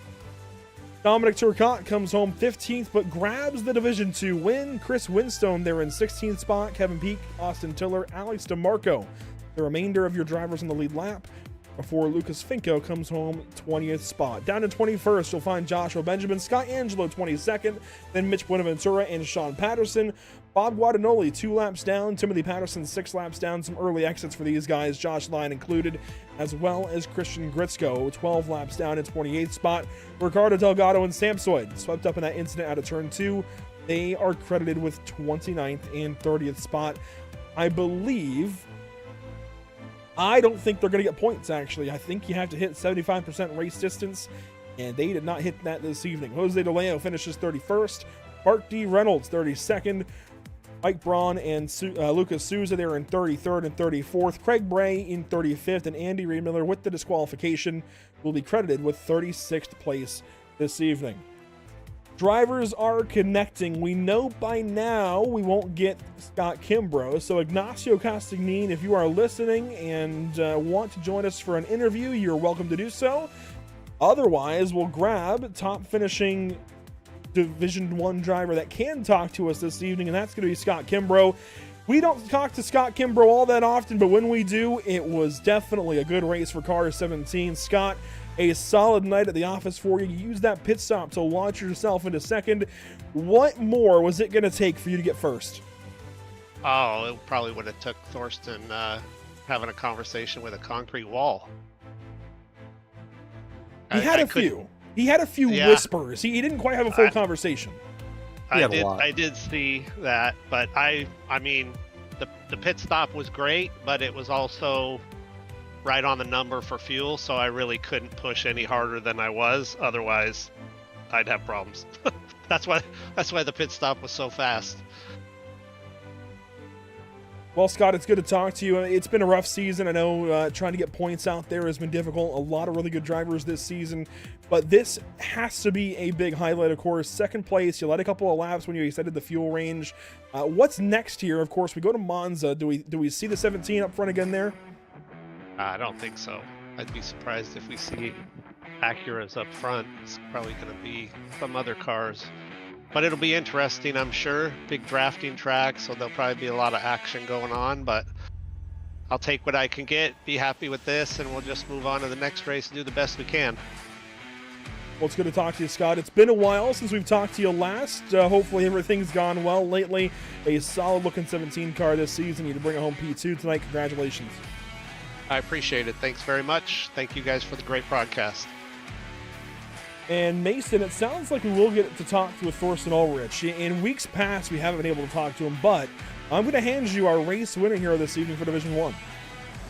Dominic Turcotte comes home 15th, but grabs the Division 2 win. Chris Winstone there in 16th spot, Kevin Peak, Austin Tiller, Alex DeMarco, the remainder of your drivers in the lead lap, before Lucas Finko comes home 20th spot. Down to 21st, you'll find Joshua Benjamin, Scott Angelo 22nd, then Mitch Buenaventura and Sean Patterson. Bob Guadagnoli 2 laps down, Timothy Patterson 6 laps down. Some early exits for these guys, Josh Lyon included, as well as Christian Gritzko 12 laps down in 28th spot. Ricardo Delgado and Samsoid swept up in that incident out of turn 2. They are credited with 29th and 30th spot. I don't think they're going to get points, actually. I think you have to hit 75% race distance, and they did not hit that this evening. Jose DeLeo finishes 31st. Bart D. Reynolds, 32nd. Mike Braun and Lucas Souza there in 33rd and 34th. Craig Bray in 35th, and Andy Reed-Miller with the disqualification will be credited with 36th place this evening. Drivers are connecting. We know by now we won't get Scott Kimbrough. So Ignacio Castagnin, if you are listening and want to join us for an interview, you're welcome to do so. Otherwise, we'll grab top finishing Division 1 driver that can talk to us this evening, and that's going to be Scott Kimbrough. We don't talk to Scott Kimbrough all that often, but when we do, it was definitely a good race for car 17. Scott, a solid night at the office for you. You used that pit stop to launch yourself into second. What more was it going to take for you to get first? Oh, it probably would have took Thorsten having a conversation with a concrete wall. He had a few whispers. He didn't quite have a full conversation. I did see that, but I mean, the pit stop was great, but it was also right on the number for fuel, so I really couldn't push any harder than I was. Otherwise, I'd have problems. That's why the pit stop was so fast. Well, Scott, it's good to talk to you. It's been a rough season. I know trying to get points out there has been difficult. A lot of really good drivers this season, but this has to be a big highlight, of course. Second place, you led a couple of laps when you extended the fuel range. What's next here? Of course, we go to Monza. Do we see the 17 up front again there? I don't think so. I'd be surprised if we see Acuras up front. It's probably going to be some other cars. But it'll be interesting, I'm sure. Big drafting track, so there'll probably be a lot of action going on. But I'll take what I can get, be happy with this, and we'll just move on to the next race and do the best we can. Well, it's good to talk to you, Scott. It's been a while since we've talked to you last. Hopefully everything's gone well lately. A solid-looking 17 car this season. You to bring it home P2 tonight. Congratulations. I appreciate it. Thanks very much. Thank you guys for the great broadcast. And Mason, it sounds like we will get to talk with Thorsten Ulrich. In weeks past, we haven't been able to talk to him, but I'm going to hand you our race winner here this evening for Division 1.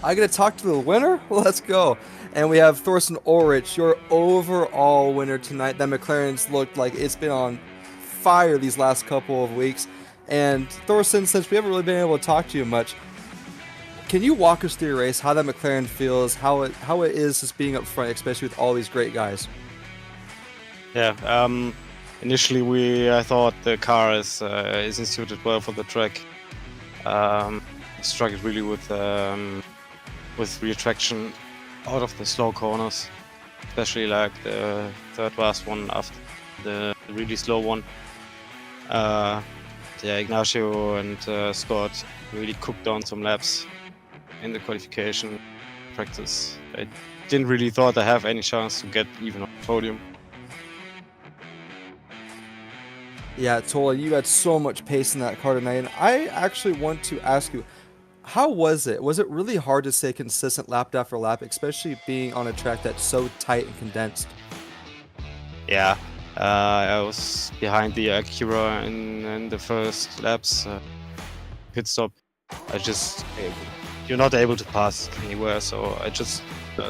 I get to talk to the winner? Let's go. And we have Thorsten Ulrich, your overall winner tonight. That McLaren's looked like it's been on fire these last couple of weeks. And Thorsten, since we haven't really been able to talk to you much, can you walk us through your race, how that McLaren feels, how it is just being up front, especially with all these great guys? Yeah, initially I thought the car isn't suited well for the track. Struggled really with rear traction out of the slow corners, especially like the third last one after the really slow one. Ignacio and Scott really cooked down some laps in the qualification practice. I didn't really thought I have any chance to get even on the podium. Yeah, Tola, you had so much pace in that car tonight, and I actually want to ask you, How was it? Was it really hard to stay consistent lap after lap, especially being on a track that's so tight and condensed? Yeah, I was behind the Acura in the first laps. Pit stop. You're not able to pass anywhere, so I just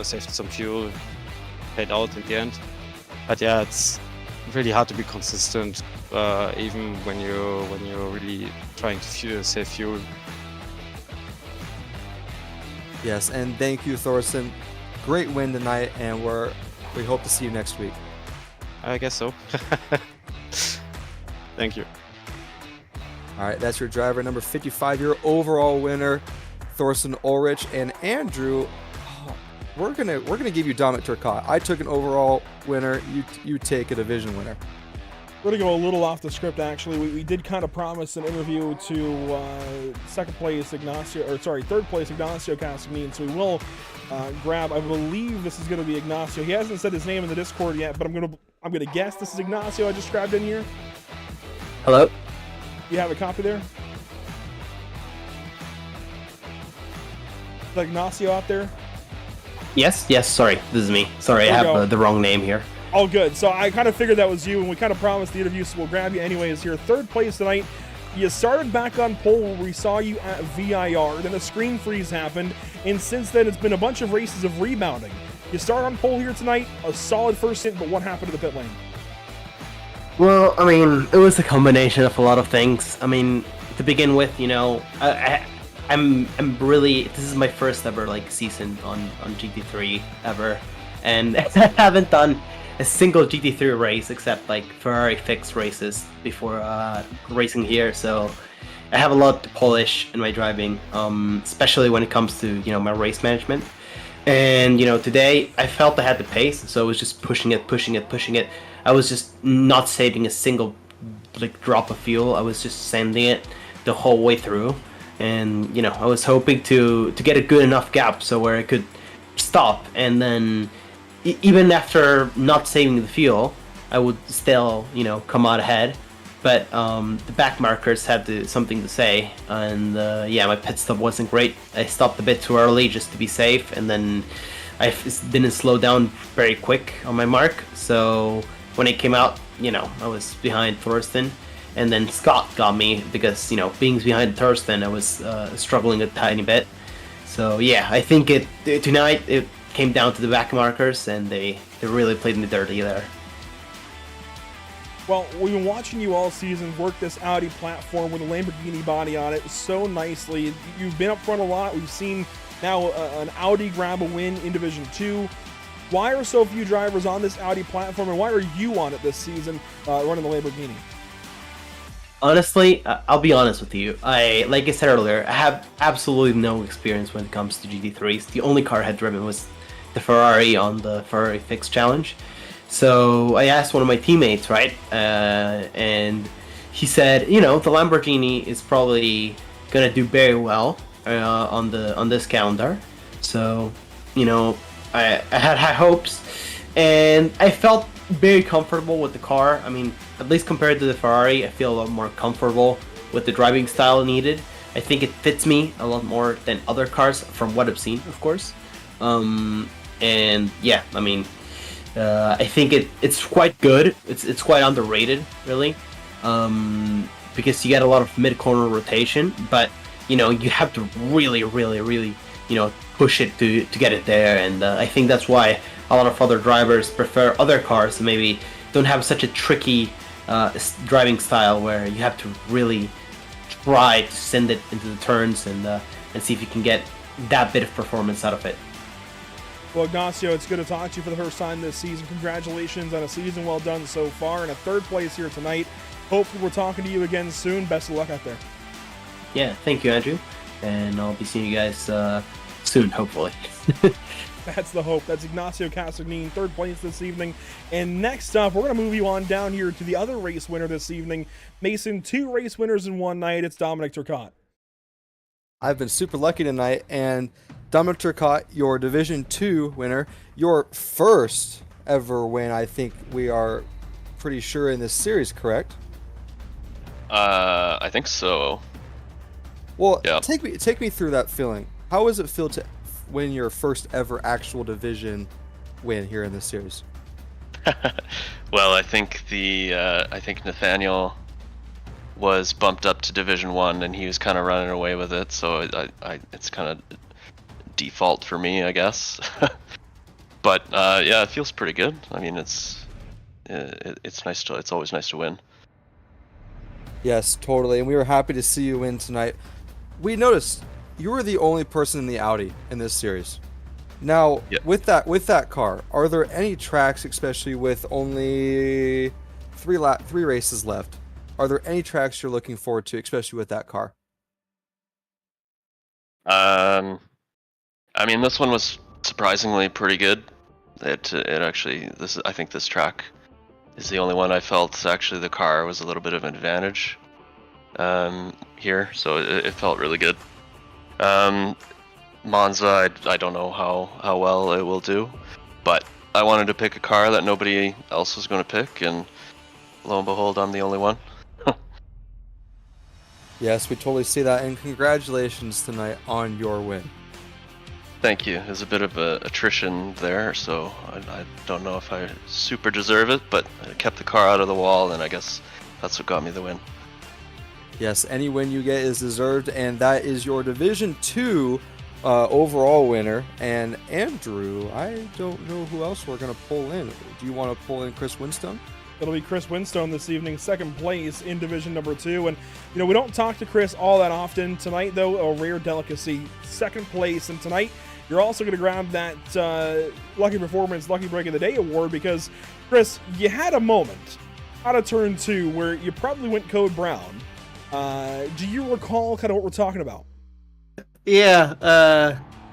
saved some fuel, paid out in the end. But yeah, it's really hard to be consistent, even when you're really trying to save fuel. Yes, and thank you, Thorsten. Great win tonight, and we hope to see you next week. I guess so. Thank you. All right, that's your driver number 55, your overall winner, Thorsten Ulrich. And Andrew, we're gonna give you Dominic Turcotte. I took an overall winner. You take a division winner. We're going to go a little off the script, actually. We did kind of promise an interview to third place Ignacio Casagnin, so we will grab, I believe this is going to be Ignacio. He hasn't said his name in the Discord yet, but I'm going to guess this is Ignacio I just grabbed in here. Hello? You have a copy there? Is that Ignacio out there? Yes, sorry, this is me. Sorry, I have the wrong name here. All good. So I kind of figured that was you, and we kind of promised the interview, so we'll grab you anyways here. Third place tonight. You started back on pole where we saw you at VIR, then a screen freeze happened, and since then it's been a bunch of races of rebounding. You start on pole here tonight, a solid first stint, but what happened to the pit lane? Well, I mean, it was a combination of a lot of things. I mean, to begin with, you know, I'm really, this is my first ever like season on GT3 ever, and I haven't done a single GT3 race except like Ferrari fixed races before racing here, so I have a lot to polish in my driving, especially when it comes to, you know, my race management. And, you know, today I felt I had the pace, so I was just pushing it. I was just not saving a single like drop of fuel. I was just sending it the whole way through, and, you know, I was hoping to get a good enough gap so where I could stop, and then even after not saving the fuel, I would still, you know, come out ahead. But the back markers had something to say, and yeah, my pit stop wasn't great. I stopped a bit too early just to be safe, and then I didn't slow down very quick on my mark. So when I came out, you know, I was behind Thorsten, and then Scott got me because, you know, being behind Thorsten, I was struggling a tiny bit. So yeah, I think tonight it came down to the back markers, and they really played me dirty there. Well, we've been watching you all season work this Audi platform with a Lamborghini body on it so nicely. You've been up front a lot. We've seen now an Audi grab a win in Division 2. Why are so few drivers on this Audi platform, and why are you on it this season running the Lamborghini? Honestly, I'll be honest with you. Like I said earlier, I have absolutely no experience when it comes to GT3s. The only car I had driven was the Ferrari on the Ferrari Fix Challenge. So I asked one of my teammates, right, and he said, you know, the Lamborghini is probably gonna do very well on this calendar. So, you know, I had high hopes, and I felt very comfortable with the car. I mean, at least compared to the Ferrari, I feel a lot more comfortable with the driving style needed. I think it fits me a lot more than other cars from what I've seen, of course. And yeah, I mean, I think it's quite good. It's quite underrated, really, because you get a lot of mid-corner rotation, but, you know, you have to really, you know, push it to get it there. And I think that's why a lot of other drivers prefer other cars that maybe don't have such a tricky driving style, where you have to really try to send it into the turns and see if you can get that bit of performance out of it. Well, Ignacio, it's good to talk to you for the first time this season. Congratulations on a season well done so far, and a third place here tonight. Hopefully we're talking to you again soon. Best of luck out there. Yeah, thank you, Andrew. And I'll be seeing you guys soon, hopefully. That's the hope. That's Ignacio Casagnin, third place this evening. And next up, we're going to move you on down here to the other race winner this evening. Mason, 2 race winners in one night. It's Dominic Turcotte. I've been super lucky tonight, and Dominic Turcotte, your Division 2 winner, your first ever win, I think we are pretty sure, in this series, correct? I think so. Well, Yeah. take me through that feeling. How does it feel to win your first ever actual division win here in this series? Well, I think Nathaniel was bumped up to Division 1 and he was kind of running away with it, so it's kind of default for me, I guess. But yeah, it feels pretty good. I mean, it's always nice to win. Yes, totally. And we were happy to see you win tonight. We noticed you were the only person in the Audi in this series. Now, Yeah. with that car, are there any tracks, especially with only three races left? Are there any tracks you're looking forward to, especially with that car? I mean, this one was surprisingly pretty good. I think this track is the only one I felt actually the car was a little bit of an advantage here, so it felt really good. Monza, I don't know how well it will do, but I wanted to pick a car that nobody else was going to pick, and lo and behold, I'm the only one. Yes, we totally see that, and congratulations tonight on your win. Thank you. There's a bit of attrition there, so I don't know if I super deserve it, but I kept the car out of the wall, and I guess that's what got me the win. Yes, any win you get is deserved, and that is your Division 2 overall winner. And Andrew, I don't know who else we're going to pull in. Do you want to pull in Chris Winstone? It'll be Chris Winstone this evening, second place in Division number 2. And, we don't talk to Chris all that often. Tonight, though, a rare delicacy, second place. And tonight, you're also going to grab that Lucky Performance, Lucky Break of the Day award because, Chris, you had a moment out of turn 2 where you probably went code brown. Do you recall kind of what we're talking about? Yeah,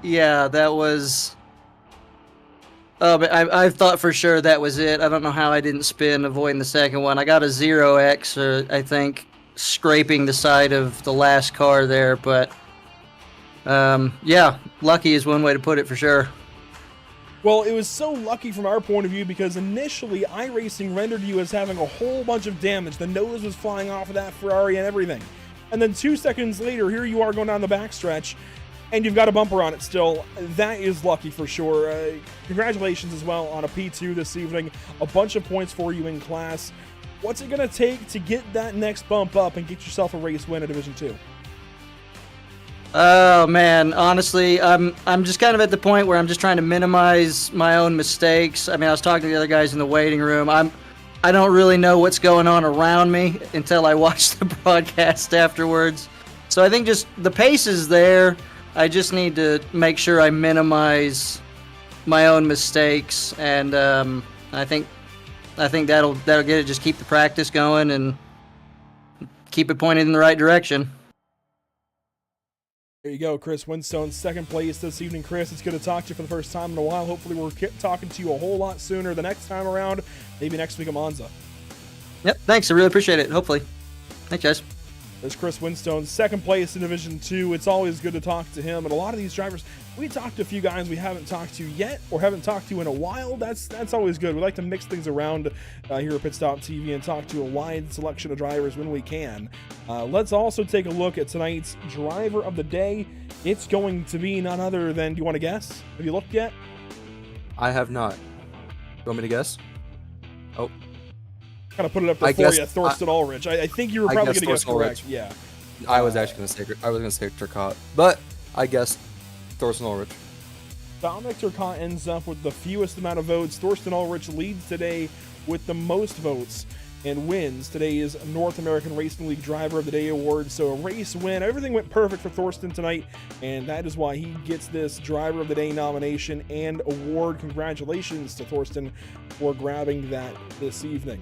that was... Oh, but I thought for sure that was it. I don't know how I didn't spin avoiding the second one. I got a 0x, I think, scraping the side of the last car there, but yeah, lucky is one way to put it for sure. Well, it was so lucky from our point of view because initially iRacing rendered you as having a whole bunch of damage. The nose was flying off of that Ferrari and everything. And then 2 seconds later, here you are going down the backstretch, and you've got a bumper on it still. That is lucky for sure. Congratulations as well on a P2 this evening. A bunch of points for you in class. What's it going to take to get that next bump up and get yourself a race win at Division 2? Oh man, honestly, I'm just kind of at the point where I'm just trying to minimize my own mistakes. I mean, I was talking to the other guys in the waiting room. I don't really know what's going on around me until I watch the broadcast afterwards. So I think just the pace is there. I just need to make sure I minimize my own mistakes, and I think that'll get it. Just keep the practice going and keep it pointed in the right direction. There you go, Chris Winstone, second place this evening. Chris, it's good to talk to you for the first time in a while. Hopefully we're talking to you a whole lot sooner the next time around, maybe next week at Monza. Yep, thanks. I really appreciate it. Hopefully. Thanks, guys. There's Chris Winstone, second place in Division 2. It's always good to talk to him. And a lot of these drivers, we talked to a few guys we haven't talked to yet or haven't talked to in a while. That's always good. We like to mix things around here at Pit Stop TV and talk to a wide selection of drivers when we can. Let's also take a look at tonight's driver of the day. It's going to be none other than, do you want to guess? Have you looked yet? I have not. You want me to guess? Oh. Kind of put it up there for you, Thorsten Ulrich. I think you were probably going to guess correct. Ulrich. Yeah. I was actually going to say Turcotte, but I guessed Thorsten Ulrich. Dominic Turcotte ends up with the fewest amount of votes. Thorsten Ulrich leads today with the most votes and wins today's North American Racing League Driver of the Day award. So a race win. Everything went perfect for Thorsten tonight, and that is why he gets this Driver of the Day nomination and award. Congratulations to Thorsten for grabbing that this evening.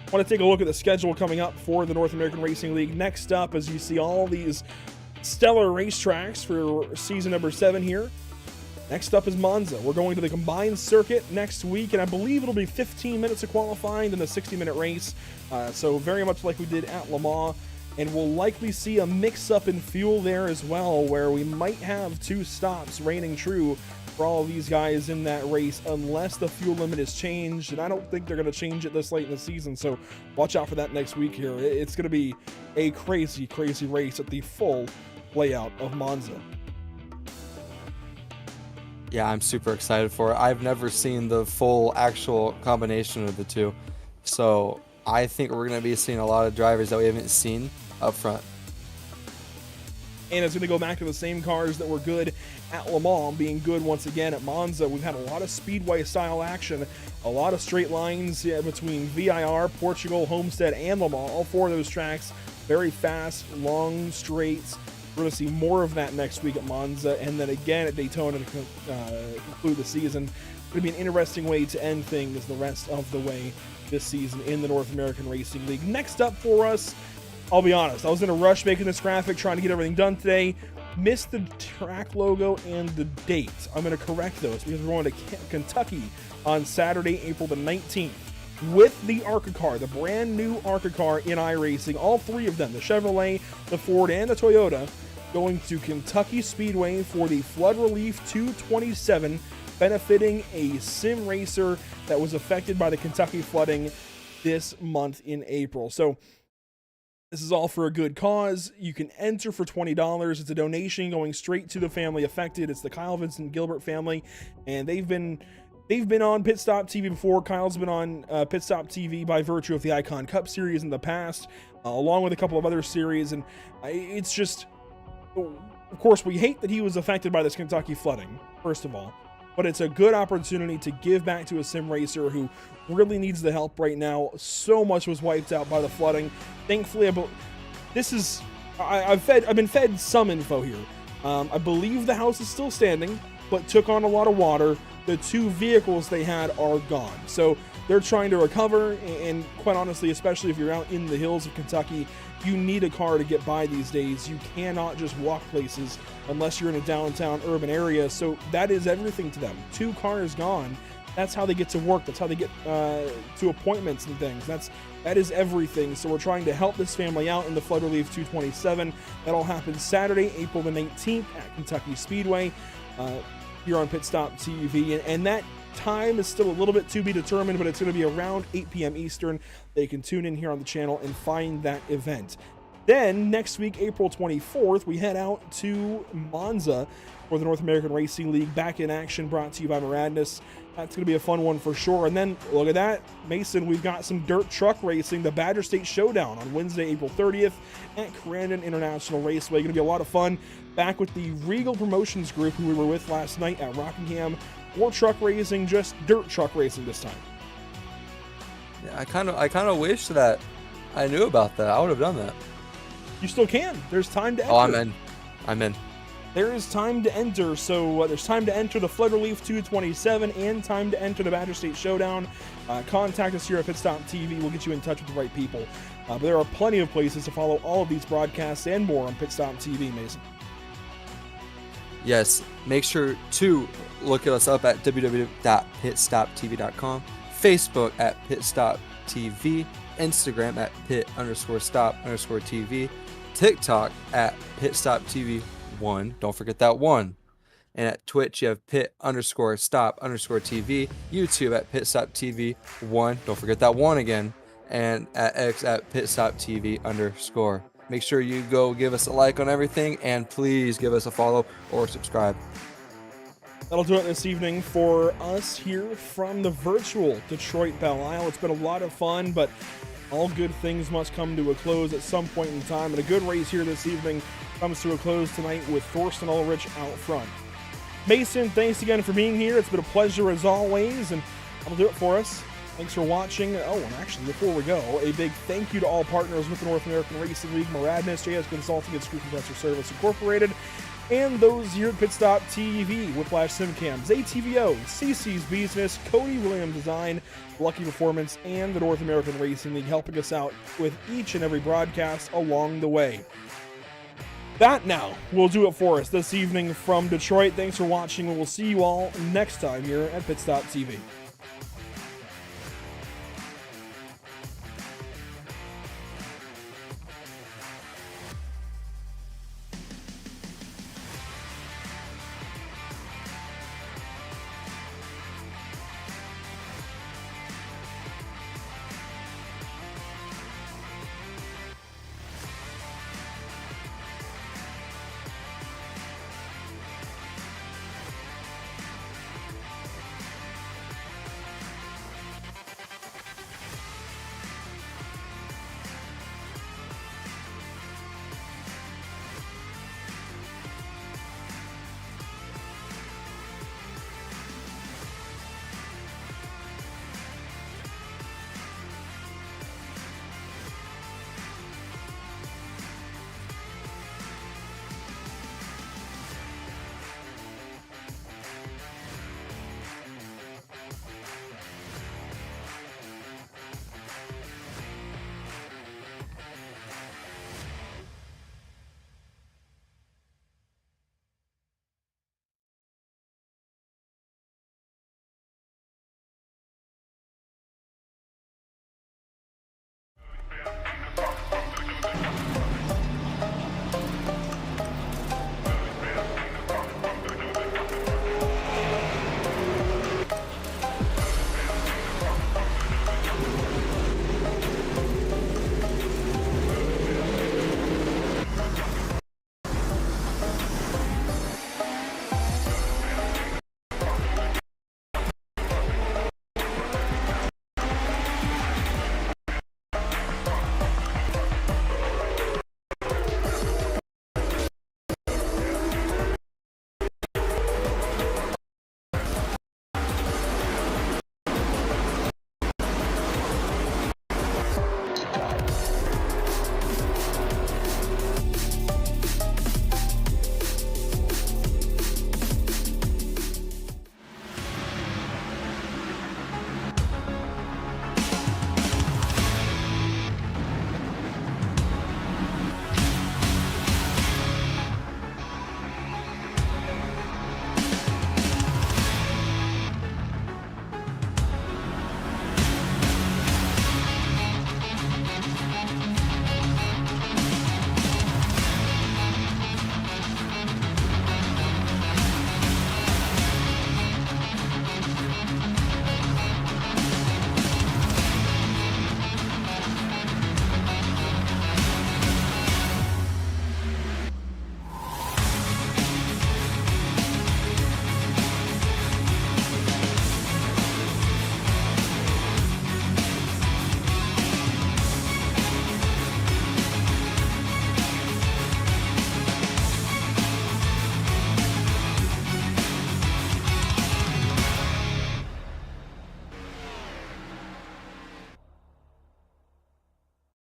I want to take a look at the schedule coming up for the North American Racing League. Next up, as you see all these stellar racetracks for season number 7 here. Next up is Monza. We're going to the combined circuit next week, and I believe it'll be 15 minutes of qualifying, then the 60-minute race. So very much like we did at Le Mans, and we'll likely see a mix-up in fuel there as well, where we might have 2 stops reigning true for all of these guys in that race unless the fuel limit is changed, and I don't think they're going to change it this late in the season, so watch out for that next week here. It's going to be a crazy race at the full layout of Monza. Yeah, I'm super excited for it. I've never seen the full actual combination of the two, so I think we're going to be seeing a lot of drivers that we haven't seen up front. And it's going to go back to the same cars that were good at Le Mans being good once again at Monza. We've had a lot of speedway style action, a lot of straight lines between VIR, Portugal, Homestead, and Le Mans. All four of those tracks, very fast, long straights. We're going to see more of that next week at Monza, and then again at Daytona to conclude the season. It's going to be an interesting way to end things the rest of the way this season in the North American Racing League. Next up for us, I'll be honest, I was in a rush making this graphic, trying to get everything done today. Missed the track logo and the date. I'm going to correct those because we're going to Kentucky on Saturday, April the 19th. With the ARCA car, the brand new ARCA car in iRacing, all three of them, the Chevrolet, the Ford, and the Toyota, going to Kentucky Speedway for the Flood Relief 227, benefiting a sim racer that was affected by the Kentucky flooding this month in April. So this is all for a good cause. You can enter for $20. It's a donation going straight to the family affected. It's the Kyle Vincent Gilbert family, and they've been on Pit Stop TV before. Kyle's been on Pit Stop TV by virtue of the Icon Cup series in the past, along with a couple of other series, and it's just, of course, we hate that he was affected by this Kentucky flooding, first of all, but it's a good opportunity to give back to a sim racer who really needs the help right now. So much was wiped out by the flooding. Thankfully, I've been fed some info here. I believe the house is still standing, but took on a lot of water. The two vehicles they had are gone. So they're trying to recover, and quite honestly, especially if you're out in the hills of Kentucky, you need a car to get by these days. You cannot just walk places unless you're in a downtown urban area. So that is everything to them. Two cars gone. That's how they get to work. That's how they get to appointments and things. That is everything. So we're trying to help this family out in the Flood Relief 227. That'll happen Saturday, April the 19th at Kentucky Speedway here on Pit Stop TV. And that time is still a little bit to be determined, but it's going to be around 8 p.m. Eastern. They can tune in here on the channel and find that event. Then next week, April 24th, we head out to Monza for the North American Racing League Back in Action, brought to you by Maradness. That's going to be a fun one for sure. And then, look at that, Mason, we've got some dirt truck racing, the Badger State Showdown on Wednesday, April 30th at Crandon International Raceway. Going to be a lot of fun. Back with the Regal Promotions group who we were with last night at Rockingham. More truck racing, just dirt truck racing this time. Yeah, I kind of wish that I knew about that. I would have done that. You still can. There's time to enter. Oh, I'm in. There is time to enter, so there's time to enter the Flood Relief 227 and time to enter the Badger State Showdown. Contact us here at Pit Stop TV. We'll get you in touch with the right people. But there are plenty of places to follow all of these broadcasts and more on Pit Stop TV, Mason. Yes, make sure to look us up at www.pitstoptv.com, Facebook at pitstoptv, Instagram at pit_stop_tv, TikTok at pitstoptv1, don't forget that one, and at Twitch you have pit_stop_tv, YouTube at pitstoptv1, don't forget that one again, and at X at pitstoptv_. Make sure you go give us a like on everything, and please give us a follow or subscribe. That'll do it this evening for us here from the virtual Detroit Belle Isle. It's been a lot of fun, but all good things must come to a close at some point in time. And a good race here this evening comes to a close tonight with Thorsten Ulrich out front. Mason, thanks again for being here. It's been a pleasure as always, and that'll do it for us. Thanks for watching. Oh, and actually, before we go, a big thank you to all partners with the North American Racing League, Maradness, JS Consulting, and Screw Compressor Service Incorporated, and those here at Pit Stop TV, Whiplash SimCams, ATVO, CC's Business, Cody Williams Design, Lucky Performance, and the North American Racing League, helping us out with each and every broadcast along the way. That now will do it for us this evening from Detroit. Thanks for watching, and we'll see you all next time here at Pit Stop TV.